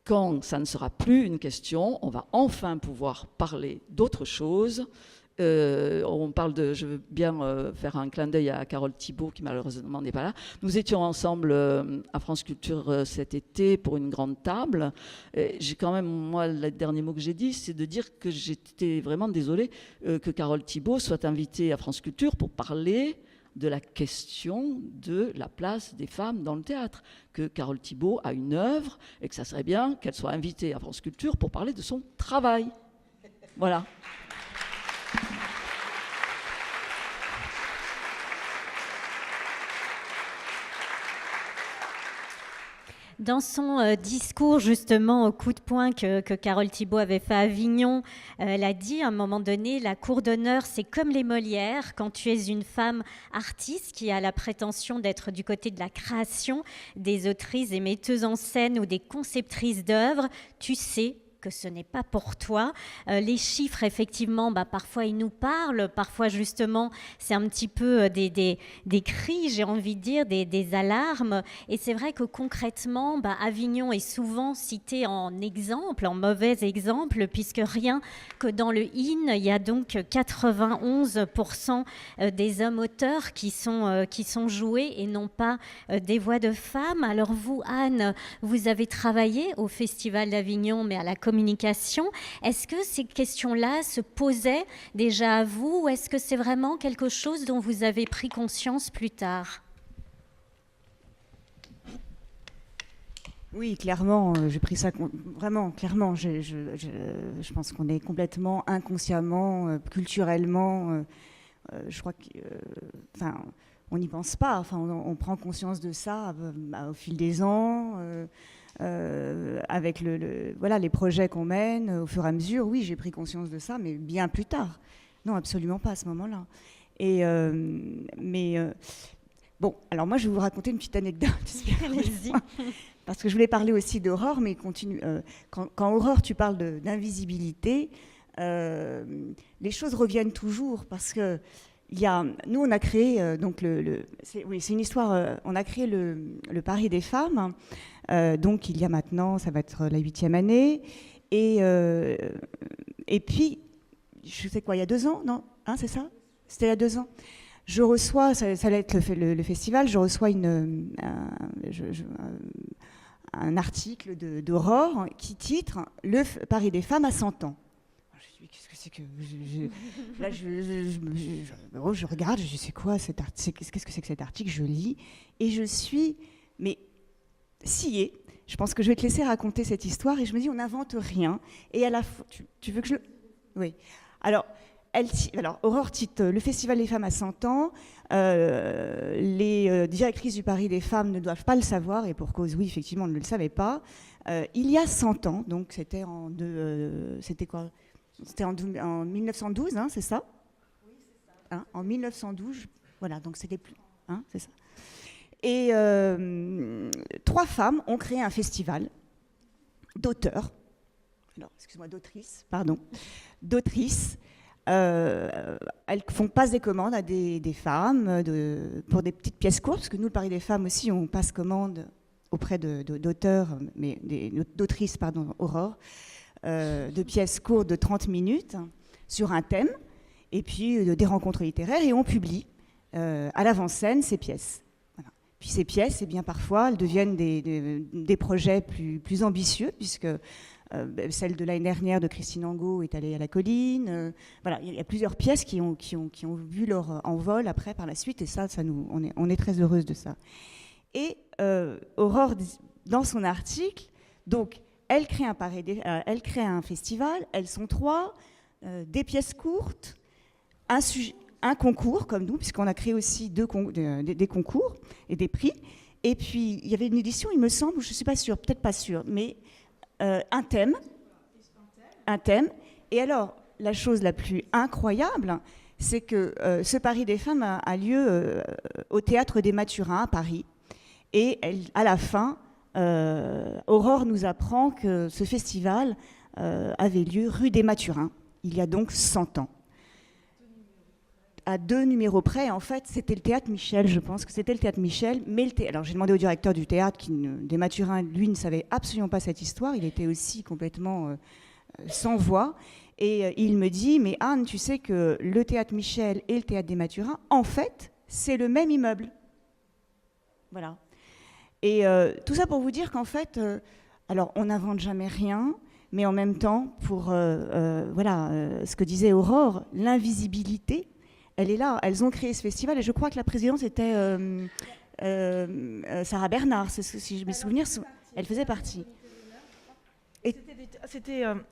quand ça ne sera plus une question, on va enfin pouvoir parler d'autre chose Je veux bien faire un clin d'œil à Carole Thibault, qui malheureusement n'est pas là. Nous étions ensemble à France Culture cet été pour une grande table. J'ai quand même, moi, le dernier mot que j'ai dit, c'est de dire que j'étais vraiment désolée que Carole Thibault soit invitée à France Culture pour parler de la question de la place des femmes dans le théâtre, que Carole Thibault a une œuvre et que ça serait bien qu'elle soit invitée à France Culture pour parler de son travail. Voilà. Dans son discours justement au coup de poing que Carole Thibault avait fait à Avignon, elle a dit à un moment donné, la cour d'honneur c'est comme les Molières, quand tu es une femme artiste qui a la prétention d'être du côté de la création, des autrices et metteuses en scène ou des conceptrices d'œuvres, tu sais que ce n'est pas pour toi. Les chiffres, effectivement, parfois ils nous parlent, parfois justement c'est un petit peu des cris, j'ai envie de dire, des alarmes. Et c'est vrai que concrètement, Avignon est souvent cité en exemple, en mauvais exemple, puisque rien que dans le IN, il y a donc 91% des hommes auteurs qui sont joués et non pas des voix de femmes. Alors vous, Anne, vous avez travaillé au Festival d'Avignon, mais à la communication. Est-ce que ces questions-là se posaient déjà à vous ou est-ce que c'est vraiment quelque chose dont vous avez pris conscience plus tard ? Oui, clairement, j'ai pris ça vraiment, clairement. Je pense qu'on est complètement inconsciemment, culturellement, je crois on n'y pense pas. Enfin, on prend conscience de ça au fil des ans. Avec les projets qu'on mène au fur et à mesure, oui, j'ai pris conscience de ça, mais bien plus tard. Non, absolument pas à ce moment-là. Bon, alors moi, je vais vous raconter une petite anecdote. Allez-y. Parce que je voulais parler aussi d'Aurore, mais continue. Quand Aurore, tu parles d'invisibilité, les choses reviennent toujours parce que nous, on a créé c'est une histoire. On a créé le Paris des femmes. Donc, il y a maintenant, ça va être la 8e année. Et puis, je sais quoi, il y a 2 ans, non, c'est ça ? C'était il y a 2 ans. Je reçois, ça allait être le festival, je reçois un article d'Aurore qui titre « Le Paris des femmes à 100 ans ». Qu'est-ce que c'est que... Là, je regarde, je sais quoi cet article, qu'est-ce que c'est que cet article, je lis, et je suis, mais sciée. Je pense que je vais te laisser raconter cette histoire, et je me dis, on n'invente rien, et à la fois, tu veux que je... Oui. Alors, Aurore titre « Le Festival des femmes à 100 ans ». Les directrices du Paris des femmes ne doivent pas le savoir, et pour cause, oui, effectivement, on ne le savait pas. Il y a 100 ans, donc c'était c'était quoi ? C'était en 1912, c'est ça ? Oui, c'est ça. En 1912, voilà, donc c'était plus... c'est ça. Et 3 femmes ont créé un festival d'auteurs, d'autrices, elles font passer des commandes à des femmes pour des petites pièces courtes, parce que nous, le Paris des femmes aussi, on passe commande auprès d'auteurs, mais d'autrices, Aurore, de pièces courtes de 30 minutes sur un thème, et puis des rencontres littéraires, et on publie à l'avant-scène ces pièces. Voilà. Puis ces pièces, parfois, elles deviennent des projets plus ambitieux, puisque celle de l'année dernière de Christine Angot est allée à la Colline. Voilà, il y a plusieurs pièces qui ont vu leur envol après, par la suite, et ça on est très heureuse de ça. Et Aurore, dans son article, donc, elle crée un festival, elles sont 3, des pièces courtes, un concours comme nous, puisqu'on a créé aussi des concours et des prix. Et puis, il y avait une édition, il me semble, je ne suis pas sûre, peut-être pas sûre, mais un thème. Et alors, la chose la plus incroyable, c'est que ce Paris des femmes a lieu au Théâtre des Mathurins à Paris. Et à la fin, Aurore nous apprend que ce festival avait lieu rue des Mathurins, il y a donc 100 ans. À 2 numéros près, en fait, c'était le Théâtre Michel, je pense que c'était le Théâtre Michel. Alors j'ai demandé au directeur du théâtre, des Mathurins, lui ne savait absolument pas cette histoire, il était aussi complètement sans voix. Et il me dit, mais Anne, tu sais que le théâtre Michel et le théâtre des Mathurins, en fait, c'est le même immeuble. Voilà. Et tout ça pour vous dire qu'en fait, alors on n'invente jamais rien, mais en même temps, pour ce que disait Aurore, l'invisibilité, elle est là. Elles ont créé ce festival et je crois que la présidente était Sarah Bernard, si je me souviens, elle faisait partie.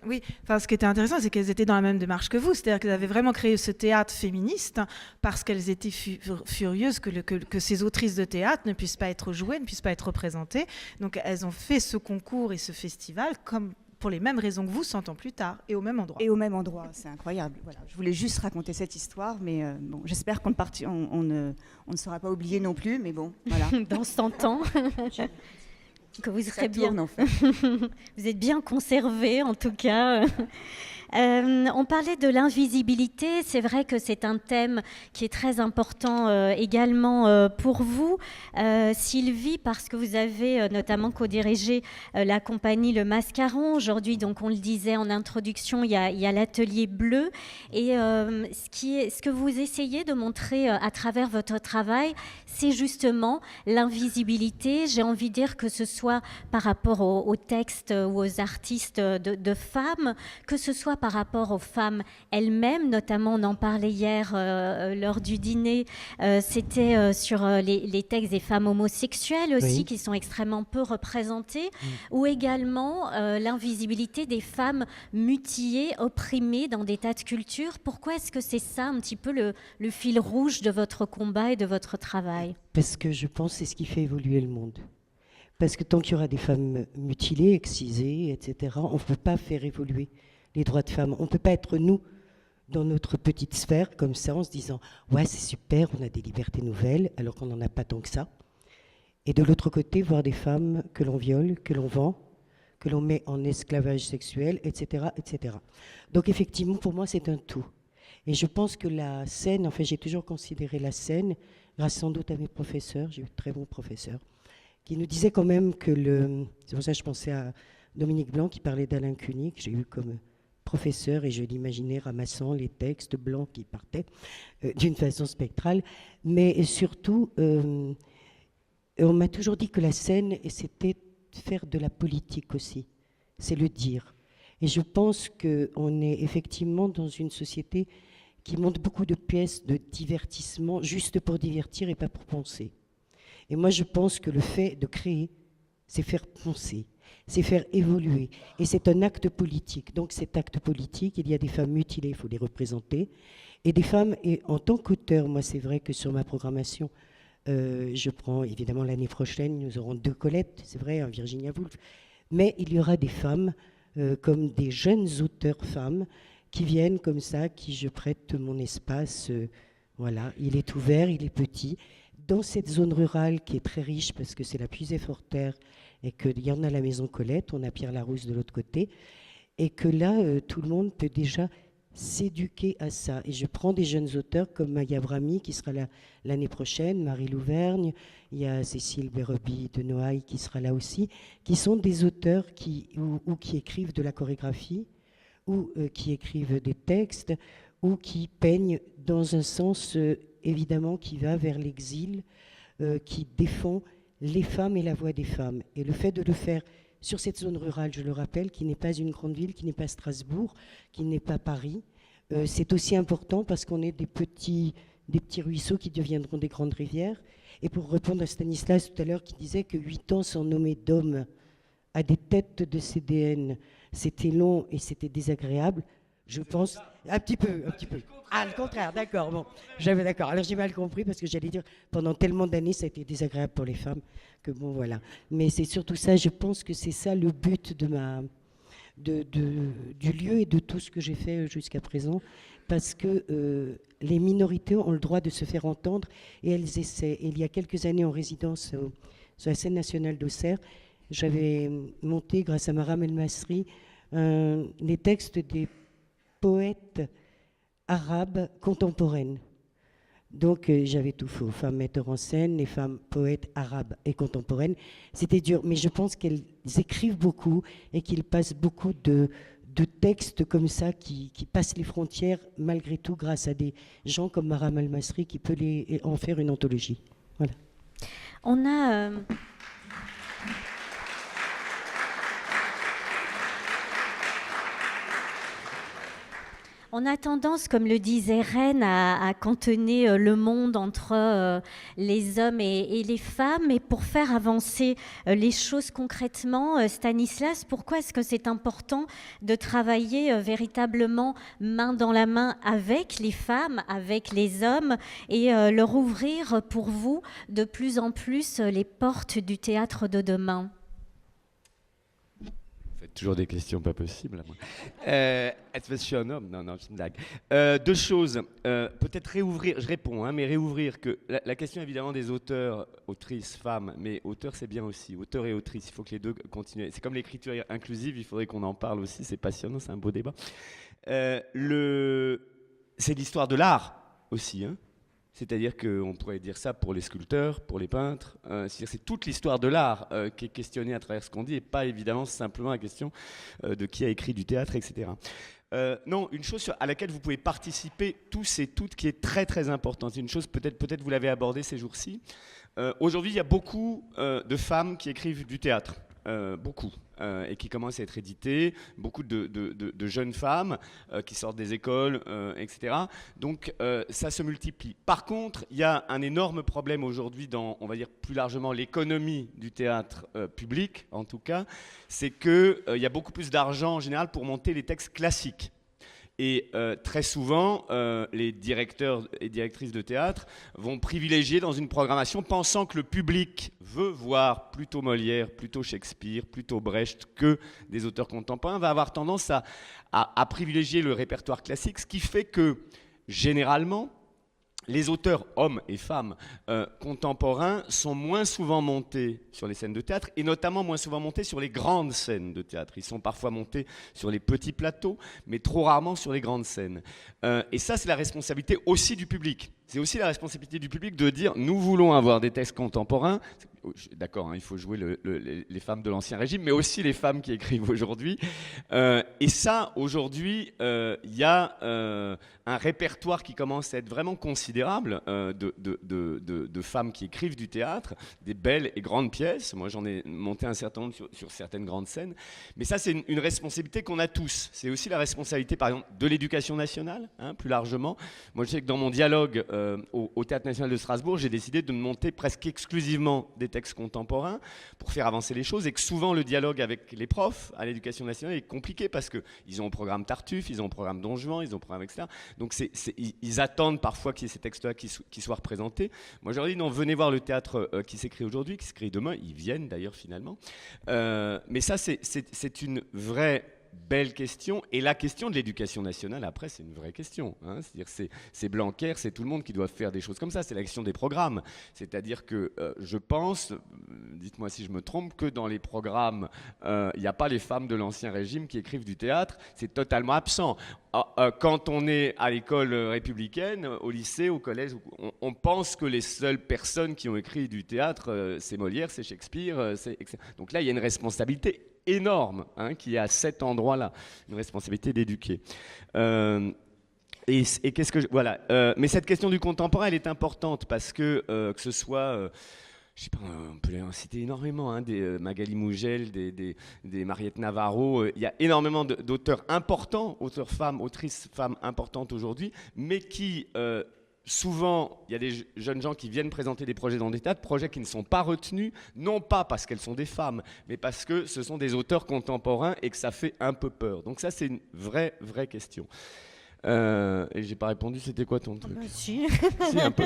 Oui, enfin, ce qui était intéressant, c'est qu'elles étaient dans la même démarche que vous, c'est-à-dire qu'elles avaient vraiment créé ce théâtre féministe parce qu'elles étaient furieuses que ces autrices de théâtre ne puissent pas être jouées, ne puissent pas être représentées. Donc elles ont fait ce concours et ce festival comme pour les mêmes raisons que vous, 100 ans plus tard, et au même endroit. Et au même endroit, c'est incroyable. Voilà. Je voulais juste raconter cette histoire, mais bon, j'espère qu'on ne sera pas oublié non plus, mais bon, voilà. Dans 100 ans. Que vous serez bien. En fait. Vous êtes bien conservé, en tout cas. On parlait de l'invisibilité. C'est vrai que c'est un thème qui est très important également pour vous, Sylvie, parce que vous avez notamment co-dirigé la compagnie Le Mascaron. Aujourd'hui, donc, on le disait en introduction, il y a l'atelier bleu. Et ce que vous essayez de montrer à travers votre travail, c'est justement l'invisibilité. J'ai envie de dire que ce soit par rapport aux textes ou aux artistes de femmes, que ce soit par rapport aux femmes elles-mêmes, notamment on en parlait hier lors du dîner, c'était sur les textes des femmes homosexuelles aussi, oui, qui sont extrêmement peu représentées, ou également l'invisibilité des femmes mutilées, opprimées dans des tas de cultures. Pourquoi est-ce que c'est ça un petit peu le fil rouge de votre combat et de votre travail? parce que je pense que c'est ce qui fait évoluer le monde. Parce que tant qu'il y aura des femmes mutilées, excisées, etc., on ne peut pas faire évoluer les droits de femmes. On ne peut pas être, nous, dans notre petite sphère, comme ça, en se disant « Ouais, c'est super, on a des libertés nouvelles, alors qu'on n'en a pas tant que ça. » Et de l'autre côté, voir des femmes que l'on viole, que l'on vend, que l'on met en esclavage sexuel, etc., etc. Donc effectivement, pour moi, c'est un tout. Et je pense que la scène, en fait, j'ai toujours considéré la scène, grâce sans doute à mes professeurs, j'ai eu de très bons professeurs, qui nous disaient quand même que c'est pour ça que je pensais à Dominique Blanc qui parlait d'Alain Cuny, que j'ai eu comme professeur, et je l'imaginais ramassant les textes blancs qui partaient d'une façon spectrale. Mais surtout, on m'a toujours dit que la scène, c'était faire de la politique aussi, c'est le dire. Et je pense qu'on est effectivement dans une société qui montre beaucoup de pièces de divertissement, juste pour divertir et pas pour penser. Et moi, je pense que le fait de créer, c'est faire penser, c'est faire évoluer. Et c'est un acte politique. Donc cet acte politique, il y a des femmes mutilées, il faut les représenter. Et des femmes, et en tant qu'auteur, moi c'est vrai que sur ma programmation, je prends évidemment l'année prochaine, nous aurons 2 Colette, c'est vrai, un Virginia Woolf. Mais il y aura des femmes, comme des jeunes auteurs femmes, qui viennent comme ça, qui je prête mon espace. Voilà, il est ouvert, il est petit. Dans cette zone rurale qui est très riche, parce que c'est la Puisée-Forterre, et qu'il y en a à la Maison Colette, on a Pierre Larousse de l'autre côté, et que là, tout le monde peut déjà s'éduquer à ça. Et je prends des jeunes auteurs comme Maya Brahmi, qui sera là l'année prochaine, Marie Louvergne, il y a Cécile Bérobi de Noailles qui sera là aussi, qui sont des auteurs qui écrivent de la chorégraphie, ou qui écrivent des textes, ou qui peignent dans un sens évidemment qui va vers l'exil, qui défend les femmes et la voix des femmes. Et le fait de le faire sur cette zone rurale, je le rappelle, qui n'est pas une grande ville, qui n'est pas Strasbourg, qui n'est pas Paris, c'est aussi important parce qu'on est des petits ruisseaux qui deviendront des grandes rivières. Et pour répondre à Stanislas tout à l'heure qui disait que 8 ans sans nommer d'hommes à des têtes de CDN, c'était long et c'était désagréable, je pense... Un petit peu. Ah, le contraire, d'accord, bon. J'avais d'accord. Alors j'ai mal compris parce que j'allais dire, pendant tellement d'années, ça a été désagréable pour les femmes, que bon, voilà. Mais c'est surtout ça, je pense que c'est ça le but du lieu et de tout ce que j'ai fait jusqu'à présent, parce que les minorités ont le droit de se faire entendre et elles essaient. Et il y a quelques années en résidence sur la scène nationale d'Auxerre, j'avais monté, grâce à Maram El Masri, les textes des poètes arabes contemporaines. Donc j'avais tout faux, femmes metteurs en scène, les femmes poètes arabes et contemporaines. C'était dur, mais je pense qu'elles écrivent beaucoup et qu'ils passent beaucoup de de textes comme ça qui passent les frontières malgré tout grâce à des gens comme Maram Al-Masri qui peut en faire une anthologie. Voilà. On a... On a tendance, comme le disait Rennes, à cantonner le monde entre les hommes et les femmes. Et pour faire avancer les choses concrètement, Stanislas, pourquoi est-ce que c'est important de travailler véritablement main dans la main avec les femmes, avec les hommes, et leur ouvrir pour vous de plus en plus les portes du théâtre de demain ? Toujours des questions pas possibles. Est-ce que je suis un homme? Non, c'est une blague. Deux choses. Peut-être réouvrir, je réponds, mais réouvrir que la question évidemment des auteurs, autrices, femmes, mais auteurs c'est bien aussi, auteurs et autrices, il faut que les deux continuent. C'est comme l'écriture inclusive, il faudrait qu'on en parle aussi, c'est passionnant, c'est un beau débat. C'est l'histoire de l'art aussi, hein. C'est-à-dire qu'on pourrait dire ça pour les sculpteurs, pour les peintres. C'est toute l'histoire de l'art qui est questionnée à travers ce qu'on dit et pas évidemment simplement la question de qui a écrit du théâtre, etc. Non, une chose à laquelle vous pouvez participer tous et toutes qui est très très importante. C'est une chose, peut-être vous l'avez abordée ces jours-ci. Aujourd'hui, il y a beaucoup de femmes qui écrivent du théâtre. Beaucoup, et qui commencent à être éditées, beaucoup de jeunes femmes qui sortent des écoles, etc. Donc ça se multiplie. Par contre, il y a un énorme problème aujourd'hui dans, on va dire plus largement, l'économie du théâtre public, en tout cas, c'est qu'il y a beaucoup plus d'argent en général pour monter les textes classiques. Et très souvent, les directeurs et directrices de théâtre vont privilégier dans une programmation, pensant que le public veut voir plutôt Molière, plutôt Shakespeare, plutôt Brecht que des auteurs contemporains, va avoir tendance à privilégier le répertoire classique, ce qui fait que, généralement, les auteurs, hommes et femmes, contemporains, sont moins souvent montés sur les scènes de théâtre, et notamment moins souvent montés sur les grandes scènes de théâtre. Ils sont parfois montés sur les petits plateaux, mais trop rarement sur les grandes scènes. Et ça, c'est la responsabilité aussi du public. C'est aussi la responsabilité du public de dire « nous voulons avoir des textes contemporains ». D'accord, hein, il faut jouer les femmes de l'Ancien Régime, mais aussi les femmes qui écrivent aujourd'hui. Et ça, aujourd'hui, il y a un répertoire qui commence à être vraiment considérable de femmes qui écrivent du théâtre, des belles et grandes pièces. Moi, j'en ai monté un certain nombre sur certaines grandes scènes. Mais ça, c'est une responsabilité qu'on a tous. C'est aussi la responsabilité, par exemple, de l'éducation nationale, hein, plus largement. Moi, je sais que dans mon dialogue au Théâtre National de Strasbourg, j'ai décidé de monter presque exclusivement des textes contemporains pour faire avancer les choses, et que souvent le dialogue avec les profs à l'éducation nationale est compliqué parce qu'ils ont au programme Tartuffe, ils ont au programme Don Juan, ils ont au programme etc. Donc ils attendent parfois qu'il y ait ces textes-là qui soient représentés. Moi je leur dis non, venez voir le théâtre qui s'écrit aujourd'hui, qui s'écrit demain, ils viennent d'ailleurs finalement. Mais ça c'est une vraie belle question, et la question de l'éducation nationale après c'est une vraie question, hein. C'est-à-dire c'est Blanquer, c'est tout le monde qui doit faire des choses comme ça, c'est la question des programmes, c'est-à-dire que je pense, dites-moi si je me trompe, que dans les programmes il n'y a pas les femmes de l'Ancien Régime qui écrivent du théâtre, c'est totalement absent. Quand on est à l'école républicaine, au lycée, au collège, on pense que les seules personnes qui ont écrit du théâtre, c'est Molière, c'est Shakespeare, etc. Donc là il y a une responsabilité énorme, hein, qui est à cet endroit-là, une responsabilité d'éduquer. Et qu'est-ce que voilà. Mais cette question du contemporain, elle est importante parce que ce soit, je sais pas, on peut les citer énormément, hein, des Magali Mougel, des Mariette Navarro. Il y a énormément d'auteurs importants, auteurs femmes, autrices femmes importantes aujourd'hui, mais qui souvent, il y a des jeunes gens qui viennent présenter des projets dans des théâtres, projets qui ne sont pas retenus, non pas parce qu'elles sont des femmes, mais parce que ce sont des auteurs contemporains et que ça fait un peu peur. Donc ça, c'est une vraie question. Et j'ai pas répondu, c'était quoi ton truc? Si. Si, un peu.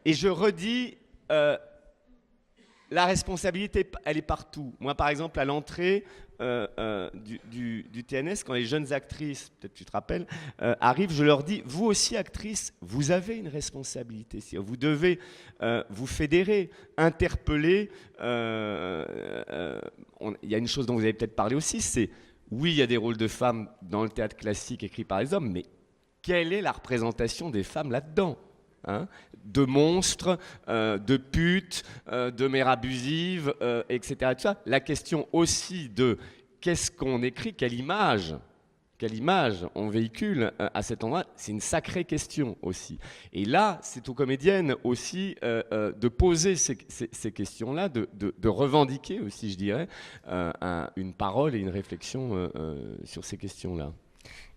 Et je redis, la responsabilité, elle est partout. Moi, par exemple, à l'entrée du TNS, quand les jeunes actrices, peut-être tu te rappelles, arrivent, je leur dis, vous aussi actrices, vous avez une responsabilité. Vous devez vous fédérer, interpeller. Il y a une chose dont vous avez peut-être parlé aussi, c'est, oui, il y a des rôles de femmes dans le théâtre classique écrit par les hommes, mais quelle est la représentation des femmes là-dedans ? Hein, de monstres, de putes, de mères abusives, etc., etc. La question aussi de qu'est-ce qu'on écrit, quelle image on véhicule à cet endroit, c'est une sacrée question aussi. Et là, c'est aux comédiennes aussi de poser ces questions-là, de revendiquer aussi, je dirais, une parole et une réflexion sur ces questions-là.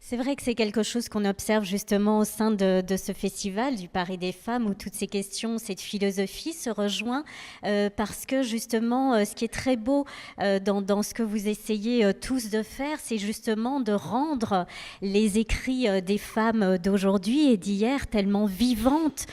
C'est vrai que c'est quelque chose qu'on observe justement au sein de ce festival du Paris des femmes, où toutes ces questions, cette philosophie se rejoint, parce que justement, ce qui est très beau dans ce que vous essayez tous de faire, c'est justement de rendre les écrits des femmes d'aujourd'hui et d'hier tellement vivantes,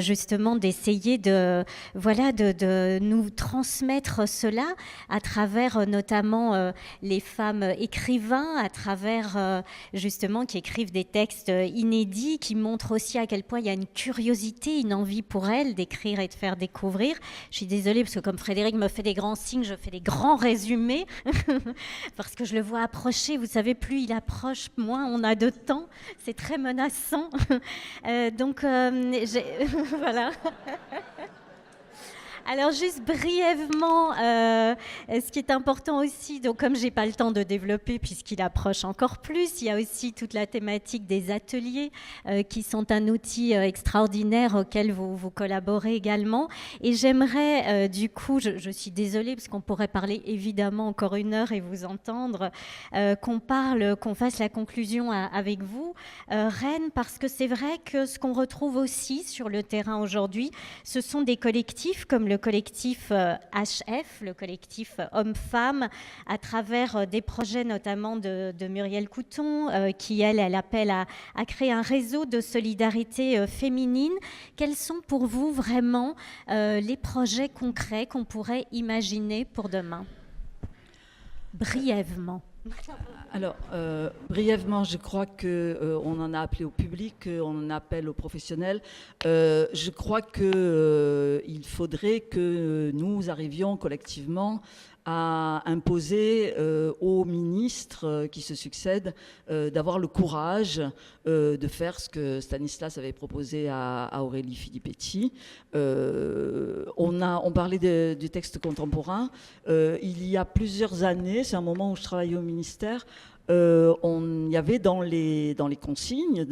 justement d'essayer de nous transmettre cela à travers notamment les femmes écrivains, à travers justement qui écrivent des textes inédits, qui montrent aussi à quel point il y a une curiosité, une envie pour elles d'écrire et de faire découvrir. Je suis désolée parce que comme Frédéric me fait des grands signes, je fais des grands résumés parce que je le vois approcher. Vous savez, plus il approche, moins on a de temps. C'est très menaçant. Voilà. Alors juste brièvement, ce qui est important aussi, donc comme j'ai pas le temps de développer puisqu'il approche encore plus, il y a aussi toute la thématique des ateliers qui sont un outil extraordinaire auquel vous collaborez également. Et j'aimerais du coup, je suis désolée parce qu'on pourrait parler évidemment encore 1 heure et vous entendre, qu'on fasse la conclusion avec vous, Rennes, parce que c'est vrai que ce qu'on retrouve aussi sur le terrain aujourd'hui, ce sont des collectifs comme le collectif HF, le collectif Hommes-Femmes, à travers des projets notamment de Muriel Couton, qui elle appelle à créer un réseau de solidarité féminine. Quels sont pour vous vraiment les projets concrets qu'on pourrait imaginer pour demain ? Brièvement. Alors, brièvement, je crois qu'on en a appelé au public, on en appelle aux professionnels. Je crois qu'il faudrait que nous arrivions collectivement à imposer aux ministres qui se succèdent d'avoir le courage de faire ce que Stanislas avait proposé à Aurélie Filippetti. On parlait du texte contemporain. Il y a plusieurs années, c'est un moment où je travaillais au ministère, il y avait dans les consignes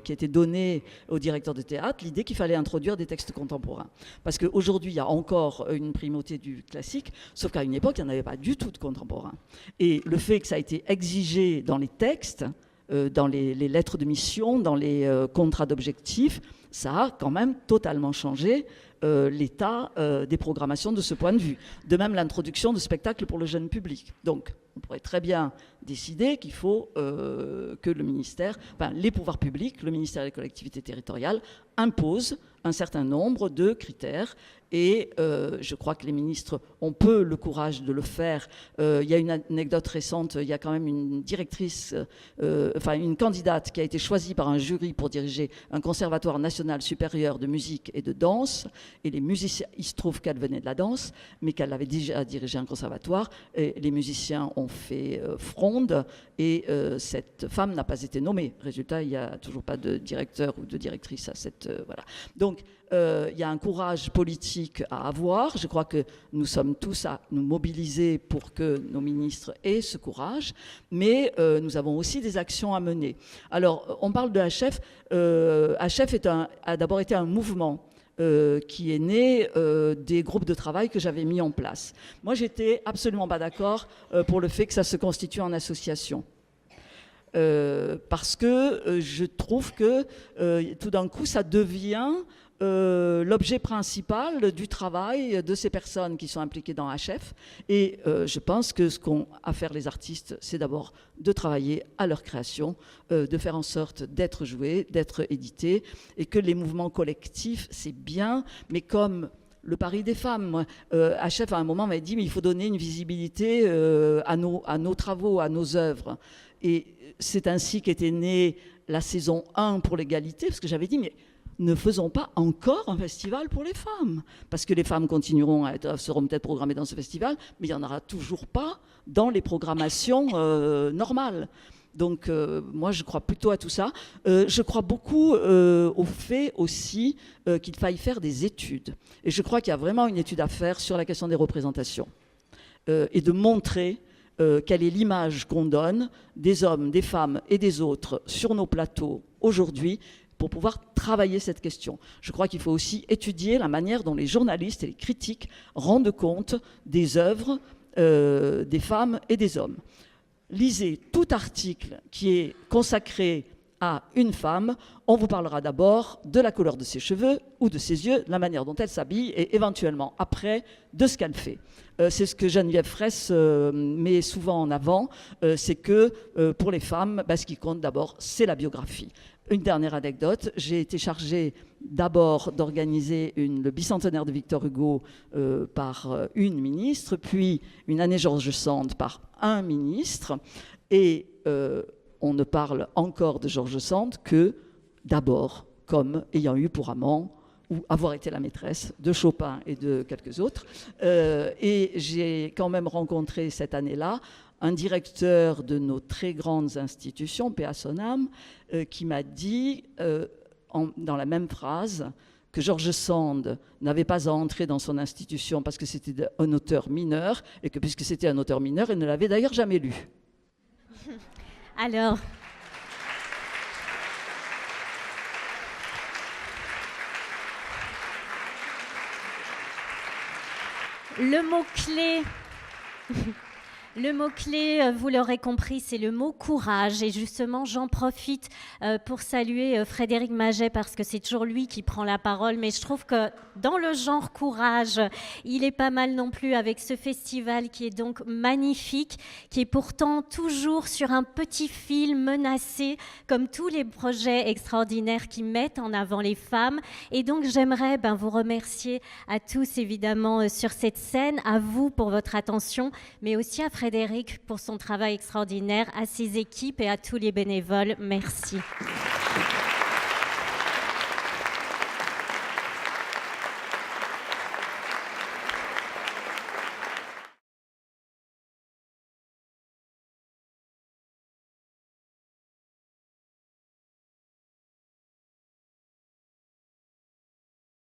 qui étaient données aux directeurs de théâtre l'idée qu'il fallait introduire des textes contemporains. Parce qu'aujourd'hui, il y a encore une primauté du classique, sauf qu'à une époque, il n'y en avait pas du tout de contemporain. Et le fait que ça a été exigé dans les textes, dans les lettres de mission, dans les contrats d'objectifs, ça a quand même totalement changé l'état des programmations de ce point de vue. De même, l'introduction de spectacles pour le jeune public. Donc, on pourrait très bien décider qu'il faut que le ministère, les pouvoirs publics, le ministère et les collectivités territoriales imposent un certain nombre de critères. Et je crois que les ministres ont peu le courage de le faire. Il y a une anecdote récente, il y a quand même une directrice, une candidate qui a été choisie par un jury pour diriger un conservatoire national supérieur de musique et de danse. Et les musiciens, il se trouve qu'elle venait de la danse, mais qu'elle avait déjà dirigé un conservatoire. Et les musiciens ont fait fronde et cette femme n'a pas été nommée. Résultat, il n'y a toujours pas de directeur ou de directrice à cette... voilà. Donc, il y a un courage politique à avoir. Je crois que nous sommes tous à nous mobiliser pour que nos ministres aient ce courage, mais nous avons aussi des actions à mener. Alors, on parle de HF. HF a d'abord été un mouvement qui est né des groupes de travail que j'avais mis en place. Moi, j'étais absolument pas d'accord pour le fait que ça se constitue en association. Parce que je trouve que tout d'un coup, ça devient l'objet principal du travail de ces personnes qui sont impliquées dans HF. Et je pense que ce qu'ont à faire les artistes, c'est d'abord de travailler à leur création, de faire en sorte d'être joués, d'être édités, et que les mouvements collectifs, c'est bien, mais comme le Paris des femmes, HF à un moment m'avait dit mais il faut donner une visibilité à nos travaux, à nos œuvres. Et c'est ainsi qu'était née la saison 1 pour l'égalité, parce que j'avais dit mais ne faisons pas encore un festival pour les femmes, parce que les femmes seront peut-être programmées dans ce festival, mais il n'y en aura toujours pas dans les programmations normales. Donc moi je crois plutôt à tout ça. Je crois beaucoup au fait aussi qu'il faille faire des études. Et je crois qu'il y a vraiment une étude à faire sur la question des représentations et de montrer quelle est l'image qu'on donne des hommes, des femmes et des autres sur nos plateaux aujourd'hui pour pouvoir travailler cette question. Je crois qu'il faut aussi étudier la manière dont les journalistes et les critiques rendent compte des œuvres des femmes et des hommes. Lisez tout article qui est consacré à une femme, on vous parlera d'abord de la couleur de ses cheveux ou de ses yeux, de la manière dont elle s'habille et éventuellement après de ce qu'elle fait. C'est ce que Geneviève Fraisse met souvent en avant, c'est que pour les femmes, ce qui compte d'abord, c'est la biographie. Une dernière anecdote, j'ai été chargée d'abord d'organiser le bicentenaire de Victor Hugo par une ministre, puis une année George Sand par un ministre, et on ne parle encore de George Sand que d'abord comme ayant eu pour amant ou avoir été la maîtresse de Chopin et de quelques autres. Et j'ai quand même rencontré cette année-là un directeur de nos très grandes institutions, paix à son âme, qui m'a dit, dans la même phrase, que George Sand n'avait pas à entrer dans son institution parce que c'était un auteur mineur, et que puisque c'était un auteur mineur, il ne l'avait d'ailleurs jamais lu. Alors, le mot-clé, vous l'aurez compris, c'est le mot courage. Et justement, j'en profite pour saluer Frédéric Maget parce que c'est toujours lui qui prend la parole. Mais je trouve que dans le genre courage, il est pas mal non plus avec ce festival qui est donc magnifique, qui est pourtant toujours sur un petit fil menacé, comme tous les projets extraordinaires qui mettent en avant les femmes. Et donc, j'aimerais vous remercier à tous, évidemment, sur cette scène, à vous pour votre attention, mais aussi à Frédéric pour son travail extraordinaire, à ses équipes et à tous les bénévoles. Merci.